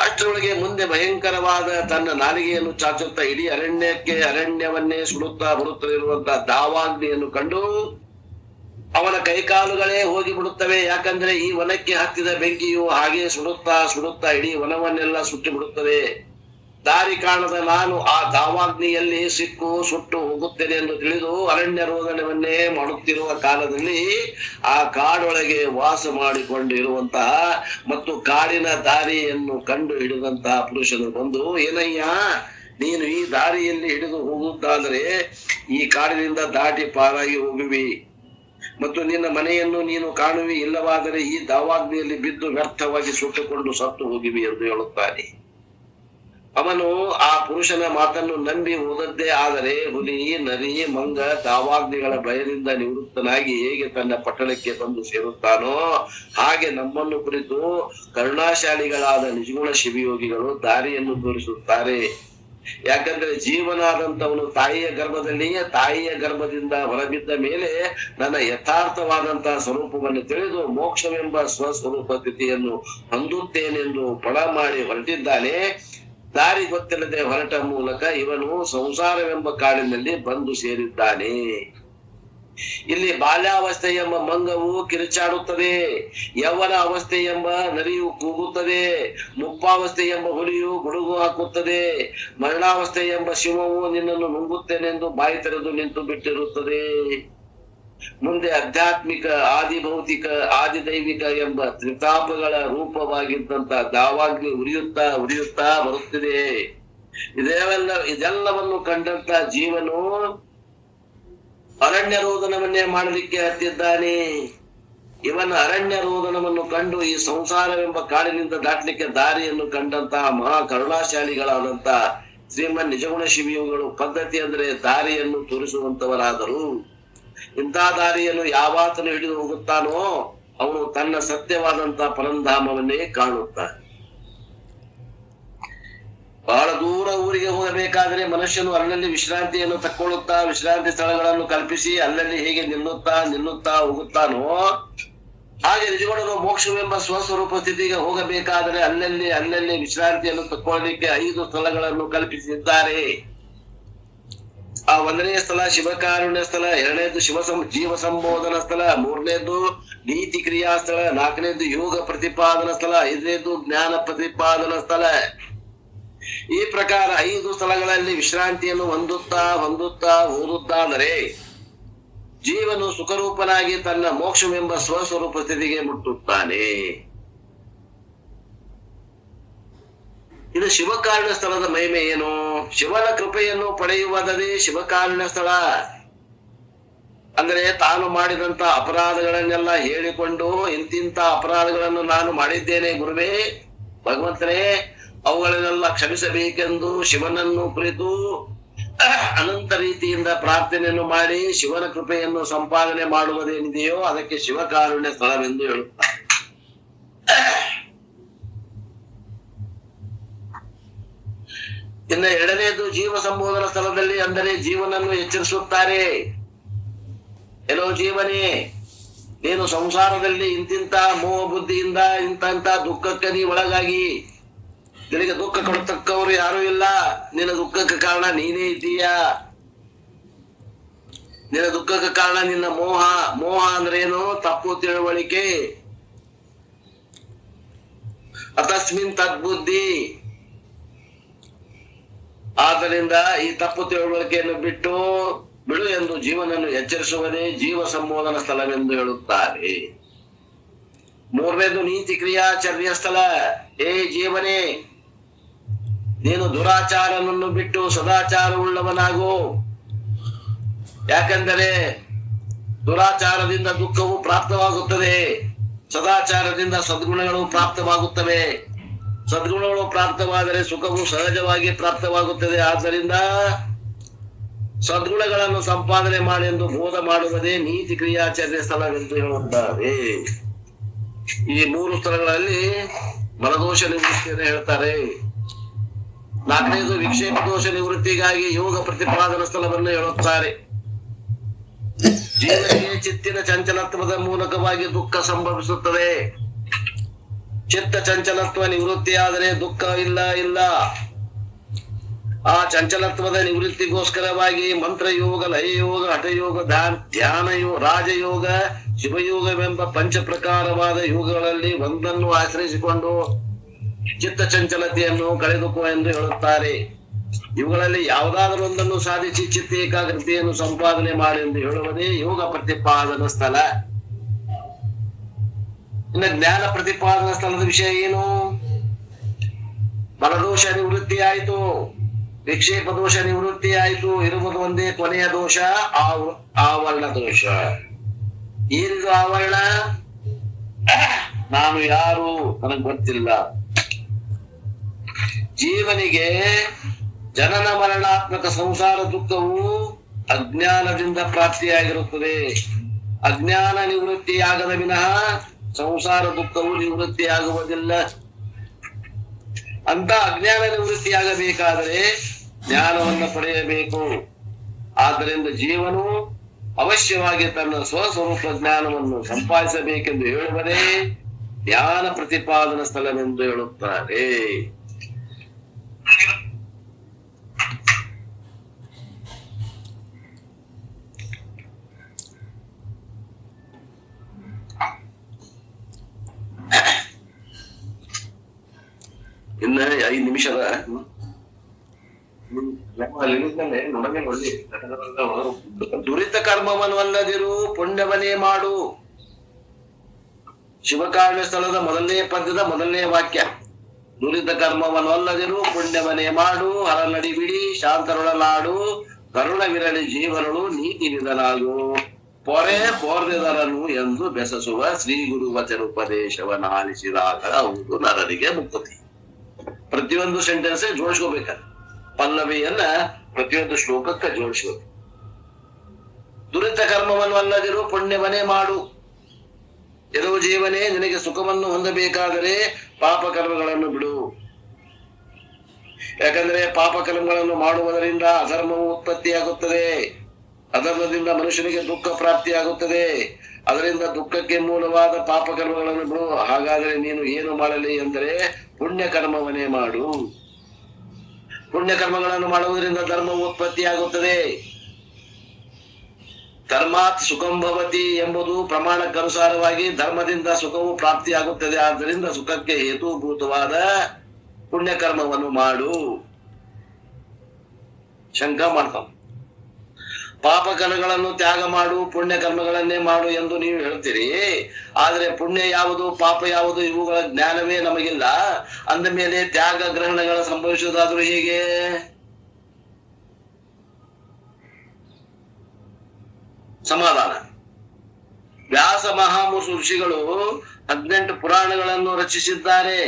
ಅಷ್ಟರೊಳಗೆ ಮುಂದೆ ಭಯಂಕರವಾದ ತನ್ನ ನಾಲಿಗೆಯನ್ನು ಚಾಚುತ್ತಾ ಇಡೀ ಅರಣ್ಯವನ್ನೇ ಸುಡುತ್ತಾ ಬರುತ್ತಲಿರುವಂತಹ ದಾವಾಗ್ನಿಯನ್ನು ಕಂಡು ಅವನ ಕೈಕಾಲುಗಳೇ ಹೋಗಿ ಬಿಡುತ್ತವೆ. ಯಾಕಂದ್ರೆ ಈ ವನಕ್ಕೆ ಹತ್ತಿದ ಬೆಂಕಿಯು ಹಾಗೆ ಸುಡುತ್ತಾ ಇಡೀ ವನವನ್ನೆಲ್ಲ ಸುಟ್ಟು ಬಿಡುತ್ತದೆ. ದಾರಿ ಕಾಣದ ನಾನು ಆ ದಾವಾಗ್ನಿಯಲ್ಲಿ ಸುಟ್ಟು ಹೋಗುತ್ತೇನೆ ಎಂದು ತಿಳಿದು ಅರಣ್ಯ ರೋದನವನ್ನೇ ಮಾಡುತ್ತಿರುವ ಕಾಲದಲ್ಲಿ ಆ ಕಾಡೊಳಗೆ ವಾಸ ಮಾಡಿಕೊಂಡಿರುವಂತಹ ಮತ್ತು ಕಾಡಿನ ದಾರಿಯನ್ನು ಕಂಡು ಹಿಡಿದಂತಹ ಪುರುಷನು ಬಂದು, ಏನಯ್ಯ ನೀನು ಈ ದಾರಿಯಲ್ಲಿ ಹಿಡಿದು ಹೋಗುವುದಾದರೆ ಈ ಕಾಡಿನಿಂದ ದಾಟಿ ಪಾರಾಗಿ ಹೋಗುವಿ ಮತ್ತು ನಿನ್ನ ಮನೆಯನ್ನು ನೀನು ಕಾಣುವಿ, ಇಲ್ಲವಾದರೆ ಈ ದಾವಾಗ್ನಿಯಲ್ಲಿ ಬಿದ್ದು ವ್ಯರ್ಥವಾಗಿ ಸುಟ್ಟುಕೊಂಡು ಸತ್ತು ಹೋಗಿವಿ ಎಂದು ಹೇಳುತ್ತಾನೆ. ಅವನು ಆ ಪುರುಷನ ಮಾತನ್ನು ನಂಬಿ ಹೋದದ್ದೇ ಆದರೆ ಹುಲಿ, ನರಿ, ಮಂಗ ದಾವಾಗ್ನಿಗಳ ಭಯದಿಂದ ನಿವೃತ್ತನಾಗಿ ಹೇಗೆ ತನ್ನ ಪಟ್ಟಣಕ್ಕೆ ಬಂದು ಸೇರುತ್ತಾನೋ ಹಾಗೆ ನಮ್ಮನ್ನು ಕುರಿತು ಕರುಣಾಶಾಲಿಗಳಾದ ನಿಜಗುಣ ಶಿವಯೋಗಿಗಳು ದಾರಿಯನ್ನು ತೋರಿಸುತ್ತಾರೆ. ಯಾಕಂದ್ರೆ ಜೀವನಾದಂತವನು ತಾಯಿಯ ಗರ್ಭದಿಂದ ಹೊರಬಿದ್ದ ಮೇಲೆ ನನ್ನ ಯಥಾರ್ಥವಾದಂತಹ ಸ್ವರೂಪವನ್ನು ತಿಳಿದು ಮೋಕ್ಷವೆಂಬ ಸ್ವಸ್ವರೂಪ ಸ್ಥಿತಿಯನ್ನು ಹೊಂದುತ್ತೇನೆಂದು ಪಣ ಮಾಡಿ ಹೊರಟಿದ್ದಾನೆ. ದಾರಿ ಗೊತ್ತಿಲ್ಲದೆ ಹೊರಟ ಮೂಲಕ ಇವನು ಸಂಸಾರವೆಂಬ ಕಾಡಿನಲ್ಲಿ ಬಂದು ಸೇರಿದ್ದಾನೆ. ಇಲ್ಲಿ ಬಾಲ್ಯಾವಸ್ಥೆ ಎಂಬ ಮಂಗವು ಕಿರುಚಾಡುತ್ತದೆ, ಯೌವನ ಅವಸ್ಥೆ ಎಂಬ ನರಿಯು ಕೂಗುತ್ತದೆ, ಮುಪ್ಪಾವಸ್ಥೆ ಎಂಬ ಹುಲಿಯು ಗುಡುಗು ಹಾಕುತ್ತದೆ, ಮರಣಾವಸ್ಥೆ ಎಂಬ ಶಿವವು ನಿನ್ನನ್ನು ನುಂಗುತ್ತೇನೆಂದು ಬಾಯಿ ತೆರೆದು ನಿಂತು ಬಿಟ್ಟಿರುತ್ತದೆ. ಮುಂದೆ ಆಧ್ಯಾತ್ಮಿಕ, ಆದಿಭೌತಿಕ, ಆದಿದೈವಿಕ ಎಂಬ ತ್ರಿತಾಪಗಳ ರೂಪವಾಗಿದ್ದಂತ ದಾವಾಗ್ನಿ ಉರಿಯುತ್ತಾ ಬರುತ್ತಿದೆ. ಇದೆಲ್ಲವನ್ನು ಕಂಡಂತ ಜೀವನು ಅರಣ್ಯ ರೋದನವನ್ನೇ ಮಾಡಲಿಕ್ಕೆ ಹತ್ತಿದ್ದಾನೆ. ಇವನ ಅರಣ್ಯ ರೋದನವನ್ನು ಕಂಡು ಈ ಸಂಸಾರವೆಂಬ ಕಾಡಿನಿಂದ ದಾಟಲಿಕ್ಕೆ ದಾರಿಯನ್ನು ಕಂಡಂತಹ ಮಹಾ ಕರುಣಾಶಾಲಿಗಳಾದಂತ ಶ್ರೀಮನ್ ನಿಜಗುಣ ಶಿವಯೋಗಿಗಳು ಪದ್ಧತಿ ಅಂದ್ರೆ ದಾರಿಯನ್ನು ತೋರಿಸುವಂತವರಾದರು. ಇಂಥ ದಾರಿಯನ್ನು ಯಾವಾತನು ಹಿಡಿದು ಹೋಗುತ್ತಾನೋ ಅವನು ತನ್ನ ಸತ್ಯವಾದಂತ ಪರಂಧಾಮವನ್ನೇ ಕಾಣುತ್ತಾನೆ. ಬಹಳ ದೂರ ಊರಿಗೆ ಹೋಗಬೇಕಾದ್ರೆ ಮನುಷ್ಯನು ಅಲ್ಲಲ್ಲಿ ವಿಶ್ರಾಂತಿಯನ್ನು ತಕ್ಕೊಳ್ಳುತ್ತಾ ವಿಶ್ರಾಂತಿ ಸ್ಥಳಗಳನ್ನು ಕಲ್ಪಿಸಿ ಅಲ್ಲಲ್ಲಿ ಹೇಗೆ ನಿಲ್ಲುತ್ತಾ ಹೋಗುತ್ತಾನೋ ಹಾಗೆ ನಿಜಗುಣರು ಮೋಕ್ಷವೆಂಬ ಸ್ವಸ್ವರೂಪ ಸ್ಥಿತಿಗೆ ಹೋಗಬೇಕಾದರೆ ಅಲ್ಲಲ್ಲಿ ವಿಶ್ರಾಂತಿಯನ್ನು ತಕ್ಕೊಳ್ಳಲಿಕ್ಕೆ 5 ಸ್ಥಳಗಳನ್ನು ಕಲ್ಪಿಸಿದ್ದಾರೆ. ಆ 1ನೇ ಸ್ಥಳ ಶಿವಕಾರುಣ್ಯ ಸ್ಥಳ, 2ನೇದು ಜೀವ ಸಂಬೋಧನಾ ಸ್ಥಳ, 3ನೇದು ನೀತಿ ಕ್ರಿಯಾ ಸ್ಥಳ, 4ನೇದು ಯೋಗ ಪ್ರತಿಪಾದನಾ ಸ್ಥಳ, 5ನೇದು ಜ್ಞಾನ ಪ್ರತಿಪಾದನಾ ಸ್ಥಳ. ಈ ಪ್ರಕಾರ 5 ಸ್ಥಳಗಳಲ್ಲಿ ವಿಶ್ರಾಂತಿಯನ್ನು ಹೊಂದುತ್ತಾ ಓದುತ್ತಾದರೆ ಜೀವನು ಸುಖರೂಪನಾಗಿ ತನ್ನ ಮೋಕ್ಷವೆಂಬ ಸ್ವಸ್ವರೂಪ ಸ್ಥಿತಿಗೆ ಮುಟ್ಟುತ್ತಾನೆ. ಇದು ಶಿವಕಾರುಣ್ಯ ಸ್ಥಳದ ಮಹಿಮೆ ಏನು? ಶಿವನ ಕೃಪೆಯನ್ನು ಪಡೆಯುವುದೇ ಶಿವಕಾರುಣ್ಯ ಸ್ಥಳ. ಅಂದ್ರೆ ತಾನು ಮಾಡಿದಂತ ಅಪರಾಧಗಳನ್ನೆಲ್ಲ ಹೇಳಿಕೊಂಡು ಇಂತಿಂತ ಅಪರಾಧಗಳನ್ನು ನಾನು ಮಾಡಿದ್ದೇನೆ ಗುರುವೇ, ಭಗವಂತನೇ ಅವುಗಳನ್ನೆಲ್ಲ ಕ್ಷಮಿಸಬೇಕೆಂದು ಶಿವನನ್ನು ಕುರಿತು ಅನಂತ ರೀತಿಯಿಂದ ಪ್ರಾರ್ಥನೆಯನ್ನು ಮಾಡಿ ಶಿವನ ಕೃಪೆಯನ್ನು ಸಂಪಾದನೆ ಮಾಡುವುದೇನಿದೆಯೋ ಅದಕ್ಕೆ ಶಿವಕಾರುಣ್ಯ ಸ್ಥಳವೆಂದು ಹೇಳುತ್ತಾರೆ. ಇನ್ನು 2ನೇದು ಜೀವ ಸಂಬೋಧನಾ ಸ್ಥಳದಲ್ಲಿ ಅಂದರೆ ಜೀವನನ್ನು ಎಚ್ಚರಿಸುತ್ತಾರೆ. ಎಲ್ಲೋ ಜೀವನೇ, ನೀನು ಸಂಸಾರದಲ್ಲಿ ಇಂತಿಂತ ಮೋಹ ಬುದ್ಧಿಯಿಂದ ಇಂತ ದುಃಖಕ್ಕೆ ನೀ ಒಳಗಾಗಿ ನಿನಗೆ ದುಃಖ ಕೊಡತಕ್ಕವರು ಯಾರು ಇಲ್ಲ. ನಿನ್ನ ದುಃಖಕ್ಕೆ ಕಾರಣ ನೀನೇ ಇದ್ದೀಯಾ. ನಿನ್ನ ದುಃಖಕ್ಕೆ ಕಾರಣ ನಿನ್ನ ಮೋಹ ಅಂದ್ರೇನು? ತಪ್ಪು ತಿಳುವಳಿಕೆ. ಅತಸ್ಮಿನ್ ತದ್ಬುದ್ಧಿ. ಆದ್ದರಿಂದ ಈ ತಪ್ಪು ತಿಳುವಳಿಕೆಯನ್ನು ಬಿಡು ಎಂದು ಜೀವನನ್ನು ಎಚ್ಚರಿಸುವುದೇ ಜೀವ ಸಂಬೋಧನಾ ಸ್ಥಳವೆಂದು ಹೇಳುತ್ತಾರೆ. 3ನೇದು ನೀತಿ ಕ್ರಿಯಾಚರ್ಯ ಸ್ಥಳ. ಹೇ ಜೀವನೇ, ನೀನು ದುರಾಚಾರವನ್ನು ಬಿಟ್ಟು ಸದಾಚಾರವುಳ್ಳವನಾಗು. ಯಾಕೆಂದರೆ ದುರಾಚಾರದಿಂದ ದುಃಖವು ಪ್ರಾಪ್ತವಾಗುತ್ತದೆ, ಸದಾಚಾರದಿಂದ ಸದ್ಗುಣಗಳು ಪ್ರಾಪ್ತವಾಗುತ್ತವೆ. ಸದ್ಗುಣಗಳು ಪ್ರಾಪ್ತವಾದರೆ ಸುಖವು ಸಹಜವಾಗಿ ಪ್ರಾಪ್ತವಾಗುತ್ತದೆ. ಆದ್ದರಿಂದ ಸದ್ಗುಣಗಳನ್ನು ಸಂಪಾದನೆ ಮಾಡೆಂದು ಬೋಧ ಮಾಡುವುದೇ ನೀತಿ ಕ್ರಿಯಾಚರಣೆ ಸ್ಥಳವೆಂದು ಹೇಳುತ್ತಾರೆ. ಈ 3 ಸ್ಥಳಗಳಲ್ಲಿ ಮನದೋಷ ನಿವೃತ್ತಿಯನ್ನು ಹೇಳ್ತಾರೆ. 4ನೇದು ವಿಕ್ಷೇಪ ದೋಷ ನಿವೃತ್ತಿಗಾಗಿ ಯೋಗ ಪ್ರತಿಪಾದನಾ ಸ್ಥಳವನ್ನು ಹೇಳುತ್ತಾರೆ. ಜೀವನಿಗೆ ಚಿತ್ತಿನ ಚಂಚಲತ್ವದ ಮೂಲಕವಾಗಿ ದುಃಖ ಸಂಭವಿಸುತ್ತದೆ. ಚಿತ್ತ ಚಂಚಲತ್ವ ನಿವೃತ್ತಿಯಾದರೆ ದುಃಖ ಇಲ್ಲ. ಆ ಚಂಚಲತ್ವದ ನಿವೃತ್ತಿಗೋಸ್ಕರವಾಗಿ ಮಂತ್ರಯೋಗ, ಲಯಯೋಗ, ಹಠಯೋಗ, ಧ್ಯಾನ ಯೋಗ, ರಾಜಯೋಗ, ಶಿವಯೋಗವೆಂಬ ಪಂಚ ಪ್ರಕಾರವಾದ ಯೋಗಗಳಲ್ಲಿ ಒಂದನ್ನು ಆಶ್ರಯಿಸಿಕೊಂಡು ಚಿತ್ತ ಚಂಚಲತೆಯನ್ನು ಕಳೆದುಕೋ ಎಂದು ಹೇಳುತ್ತಾರೆ. ಇವುಗಳಲ್ಲಿ ಯಾವುದಾದರೂ ಒಂದನ್ನು ಸಾಧಿಸಿ ಚಿತ್ತ ಏಕಾಗ್ರತೆಯನ್ನು ಸಂಪಾದನೆ ಮಾಡಿ ಎಂದು ಹೇಳುವುದೇ ಯೋಗ ಪ್ರತಿಪಾದನಾ ಸ್ಥಳ. ಇನ್ನು ಜ್ಞಾನ ಪ್ರತಿಪಾದನಾ ಸ್ಥಳದ ವಿಷಯ ಏನು? ಮನದೋಷ ನಿವೃತ್ತಿ ಆಯಿತು, ವಿಕ್ಷೇಪ ದೋಷ ನಿವೃತ್ತಿ ಆಯಿತು. ಇರುವುದು ಒಂದೇ ಕೊನೆಯ ದೋಷ, ಆವರಣ ದೋಷ. ಏನಿದು ಆವರಣ? ನಾನು ಯಾರು ನನಗೆ ಗೊತ್ತಿಲ್ಲ. ಜೀವನಿಗೆ ಜನನ ಮರಣಾತ್ಮಕ ಸಂಸಾರ ದುಃಖವು ಅಜ್ಞಾನದಿಂದ ಪ್ರಾಪ್ತಿಯಾಗಿರುತ್ತದೆ. ಅಜ್ಞಾನ ನಿವೃತ್ತಿಯಾಗದ ವಿನಃ ಸಂಸಾರ ದುಃಖವು ನಿವೃತ್ತಿಯಾಗುವುದಿಲ್ಲ. ಅಂತ ಅಜ್ಞಾನ ನಿವೃತ್ತಿಯಾಗಬೇಕಾದರೆ ಜ್ಞಾನವನ್ನು ಪಡೆಯಬೇಕು. ಆದ್ದರಿಂದ ಜೀವನು ಅವಶ್ಯವಾಗಿ ತನ್ನ ಸ್ವಸ್ವರೂಪ ಜ್ಞಾನವನ್ನು ಸಂಪಾದಿಸಬೇಕೆಂದು ಹೇಳುವರೇ ಜ್ಞಾನ ಪ್ರತಿಪಾದನಾ ಸ್ಥಳವೆಂದು ಹೇಳುತ್ತಾರೆ. ಇನ್ನ 5 ನಿಮಿಷದ ದುರಿತ ಕರ್ಮವನ್ನಲ್ಲದಿರು ಪುಣ್ಯವನ್ನೇ ಮಾಡು. ಶಿವಕಾವ್ಯ ಸ್ಥಳದ 1ನೇ ಪದ್ಯದ 1ನೇ ವಾಕ್ಯ. ದುರಿತ ಕರ್ಮವನ್ನಲ್ಲದಿರು ಪುಣ್ಯವನ್ನೇ ಮಾಡು, ಹರನಡಿ ಬಿಡಿ ಶಾಂತರೊಳಲಾಡು, ಕರುಣವಿರಲಿ ಜೀವನಳು ನೀತಿ ನಿಧನಾಗು, ಪೊರೆ ಪೋರ್ದೆದರನು ಎಂದು ಬೆಸಸುವ ಶ್ರೀ ಗುರು ವಚನೋಪದೇಶವನ್ನು ಆಲಿಸಿದಾಗ ಹೌದು ನರರಿಗೆ ಮುಕ್ತಿ. ಪ್ರತಿಯೊಂದು ಸೆಂಟೆನ್ಸ್ ಜೋಡಿಸ್ಕೋಬೇಕ, ಪಲ್ಲವಿಯನ್ನ ಪ್ರತಿಯೊಂದು ಶ್ಲೋಕಕ್ಕೆ ಜೋಡಿಸ್ಕೋಬೇಕು. ದುರಿತ ಕರ್ಮವನ್ನು ಅಲ್ಲದಿರು ಪುಣ್ಯವನ್ನೇ ಮಾಡು. ಇರುವ ಜೀವನೇ ನಿನಗೆ ಸುಖವನ್ನು ಹೊಂದಬೇಕಾದರೆ ಪಾಪ ಕರ್ಮಗಳನ್ನು ಬಿಡು. ಯಾಕಂದ್ರೆ ಪಾಪ ಕರ್ಮಗಳನ್ನು ಮಾಡುವುದರಿಂದ ಅಧರ್ಮವು ಉತ್ಪತ್ತಿಯಾಗುತ್ತದೆ. ಅಧರ್ಮದಿಂದ ಮನುಷ್ಯನಿಗೆ ದುಃಖ ಪ್ರಾಪ್ತಿಯಾಗುತ್ತದೆ. ಅದರಿಂದ ದುಃಖಕ್ಕೆ ಮೂಲವಾದ ಪಾಪ ಕರ್ಮಗಳನ್ನು ಬಿಡು. ಹಾಗಾದರೆ ನೀನು ಏನು ಮಾಡಲಿ ಎಂದರೆ ಪುಣ್ಯ ಕರ್ಮವನ್ನೇ ಮಾಡು. ಪುಣ್ಯ ಕರ್ಮಗಳನ್ನು ಮಾಡುವುದರಿಂದ ಧರ್ಮವು ಉತ್ಪತ್ತಿಯಾಗುತ್ತದೆ. ಧರ್ಮಾತ್ ಸುಖಂ ಭವತಿ ಎಂಬುದು ಪ್ರಮಾಣಕ್ಕನುಸಾರವಾಗಿ ಧರ್ಮದಿಂದ ಸುಖವು ಪ್ರಾಪ್ತಿಯಾಗುತ್ತದೆ. ಆದ್ದರಿಂದ ಸುಖಕ್ಕೆ ಹೇತುಭೂತವಾದ ಪುಣ್ಯ ಕರ್ಮವನ್ನು ಮಾಡು. ಶಂಕ ಮಾಡ್ತಾವ. ಪಾಪ ಕರ್ಮಗಳನ್ನು ತ್ಯಾಗ ಮಾಡು, ಪುಣ್ಯ ಕರ್ಮಗಳನ್ನೇ ಮಾಡು ಎಂದು ನೀವು ಹೇಳ್ತೀರಿ. ಆದ್ರೆ ಪುಣ್ಯ ಯಾವುದು ಪಾಪ ಯಾವುದು ಇವುಗಳ ಜ್ಞಾನವೇ ನಮಗಿಲ್ಲ. ಅಂದ ಮೇಲೆ ತ್ಯಾಗ ಗ್ರಹಣಗಳ ಸಂಭವಿಸುವುದಾದ್ರೂ ಹೇಗೆ? ಸಮಾಧಾನ. ವ್ಯಾಸ ಮಹಾಮುಷ ಋಷಿಗಳು 18 ಪುರಾಣಗಳನ್ನು ರಚಿಸಿದ್ದಾರೆ.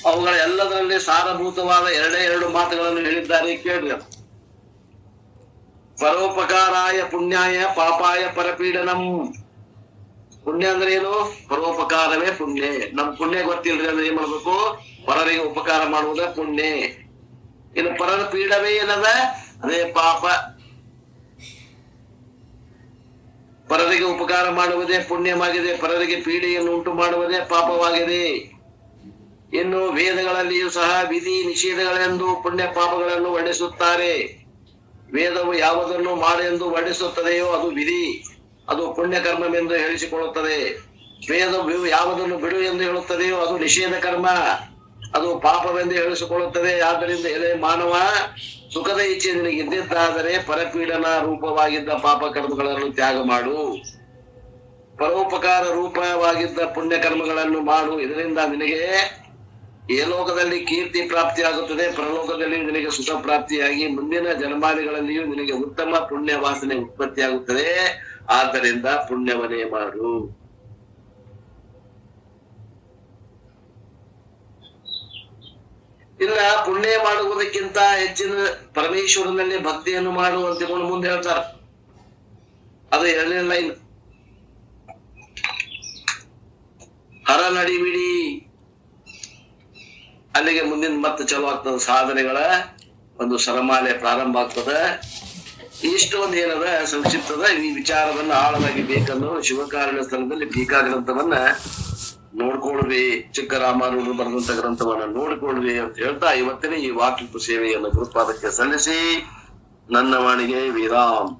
ಅವುಗಳ ಎಲ್ಲದರಲ್ಲಿ ಸಾರಭೂತವಾದ 2 ಮಾತುಗಳನ್ನು ಹೇಳಿದ್ದಾರೆ, ಕೇಳ್ರಿ. ಪರೋಪಕಾರಾಯ ಪುಣ್ಯಾಯ ಪಾಪಾಯ ಪರಪೀಡನಂ. ಪುಣ್ಯ ಅಂದ್ರೆ ಏನು? ಪರೋಪಕಾರವೇ ಪುಣ್ಯ. ನಮ್ ಪುಣ್ಯ ಗೊತ್ತಿಲ್ರಿ ಅಂದ್ರೆ ಏನ್ ಮಾಡ್ಬೇಕು? ಪರರಿಗೆ ಉಪಕಾರ ಮಾಡುವುದೇ ಪುಣ್ಯ. ಇನ್ನು ಪರರ ಪೀಡವೇ ಏನದ? ಅದೇ ಪಾಪ. ಪರರಿಗೆ ಉಪಕಾರ ಮಾಡುವುದೇ ಪುಣ್ಯವಾಗಿದೆ, ಪರರಿಗೆ ಪೀಡೆಯನ್ನು ಉಂಟು ಮಾಡುವುದೇ ಪಾಪವಾಗಿದೆ. ಇನ್ನು ವೇದಗಳಲ್ಲಿಯೂ ಸಹ ವಿಧಿ ನಿಷೇಧಗಳೆಂದು ಪುಣ್ಯ ಪಾಪಗಳನ್ನು ವರ್ಣಿಸುತ್ತಾರೆ. ವೇದವು ಯಾವುದನ್ನು ಮಾಡೆಂದು ವರ್ಣಿಸುತ್ತದೆಯೋ ಅದು ವಿಧಿ, ಅದು ಪುಣ್ಯ ಕರ್ಮವೆಂದು ಹೇಳಿಸಿಕೊಳ್ಳುತ್ತದೆ. ವೇದವು ಯಾವುದನ್ನು ಬಿಡು ಎಂದು ಹೇಳುತ್ತದೆಯೋ ಅದು ನಿಷೇಧ ಕರ್ಮ, ಅದು ಪಾಪವೆಂದು ಹೇಳಿಸಿಕೊಳ್ಳುತ್ತದೆ. ಆದ್ದರಿಂದ ಎಲೆ ಮಾನವ, ಸುಖದ ಇಚ್ಛೆ ನಿನಗೆ ಇದ್ದಿದ್ದಾದರೆ ಪರಪೀಡನ ರೂಪವಾಗಿದ್ದ ಪಾಪ ಕರ್ಮಗಳನ್ನು ತ್ಯಾಗ ಮಾಡು, ಪರೋಪಕಾರ ರೂಪವಾಗಿದ್ದ ಪುಣ್ಯ ಕರ್ಮಗಳನ್ನು ಮಾಡು. ಇದರಿಂದ ನಿನಗೆ ಈ ಲೋಕದಲ್ಲಿ ಕೀರ್ತಿ ಪ್ರಾಪ್ತಿಯಾಗುತ್ತದೆ, ಪರಲೋಕದಲ್ಲಿ ನಿನಗೆ ಸುಖ ಪ್ರಾಪ್ತಿಯಾಗಿ ಮುಂದಿನ ಜನ್ಮಾದಿಗಳಲ್ಲಿಯೂ ನಿನಗೆ ಉತ್ತಮ ಪುಣ್ಯ ವಾಸನೆ ಉತ್ಪತ್ತಿಯಾಗುತ್ತದೆ. ಆದ್ದರಿಂದ ಪುಣ್ಯವನ್ನೇ ಮಾಡು. ಇಲ್ಲ ಪುಣ್ಯ ಮಾಡುವುದಕ್ಕಿಂತ ಹೆಚ್ಚಿನ ಪರಮೇಶ್ವರನಲ್ಲಿ ಭಕ್ತಿಯನ್ನು ಮಾಡು ಅಂತಿಕೊಂಡು ಮುಂದೆ ಹೇಳ್ತಾರ. ಅದು 2ನೇ ಲೈನ್. ಹರ ನಡಿಬಿಡಿ. ಅಲ್ಲಿಗೆ ಮುಂದಿನ ಮತ್ತೆ ಚಲೋ ಆಗ್ತದ, ಸಾಧನೆಗಳ ಒಂದು ಸರಮಾಲೆ ಪ್ರಾರಂಭ ಆಗ್ತದ. ಇಷ್ಟು ಒಂದು ಏನದ ಸಂಕ್ಷಿಪ್ತದ ಈ ವಿಚಾರವನ್ನ ಆಳವಾಗಿ ಬೇಕನ್ನೋ ಶಿವಕಾರಣ ಸ್ಥಳದಲ್ಲಿ ಟೀಕಾ ಗ್ರಂಥವನ್ನ ನೋಡ್ಕೊಳ್ವಿ, ಚಿಕ್ಕರಾಮಾನುಜರು ಬರೆದಂತ ಗ್ರಂಥವನ್ನ ನೋಡ್ಕೊಳ್ವಿ ಅಂತ ಹೇಳ್ತಾ ಇವತ್ತಿನ ಈ ವಾಕ್ಯ ಸೇವೆಯನ್ನು ಗುರುಪಾದಕ್ಕೆ ಸಲ್ಲಿಸಿ ನನ್ನ ವಾಣಿಗೆ ವಿರಾಮ್.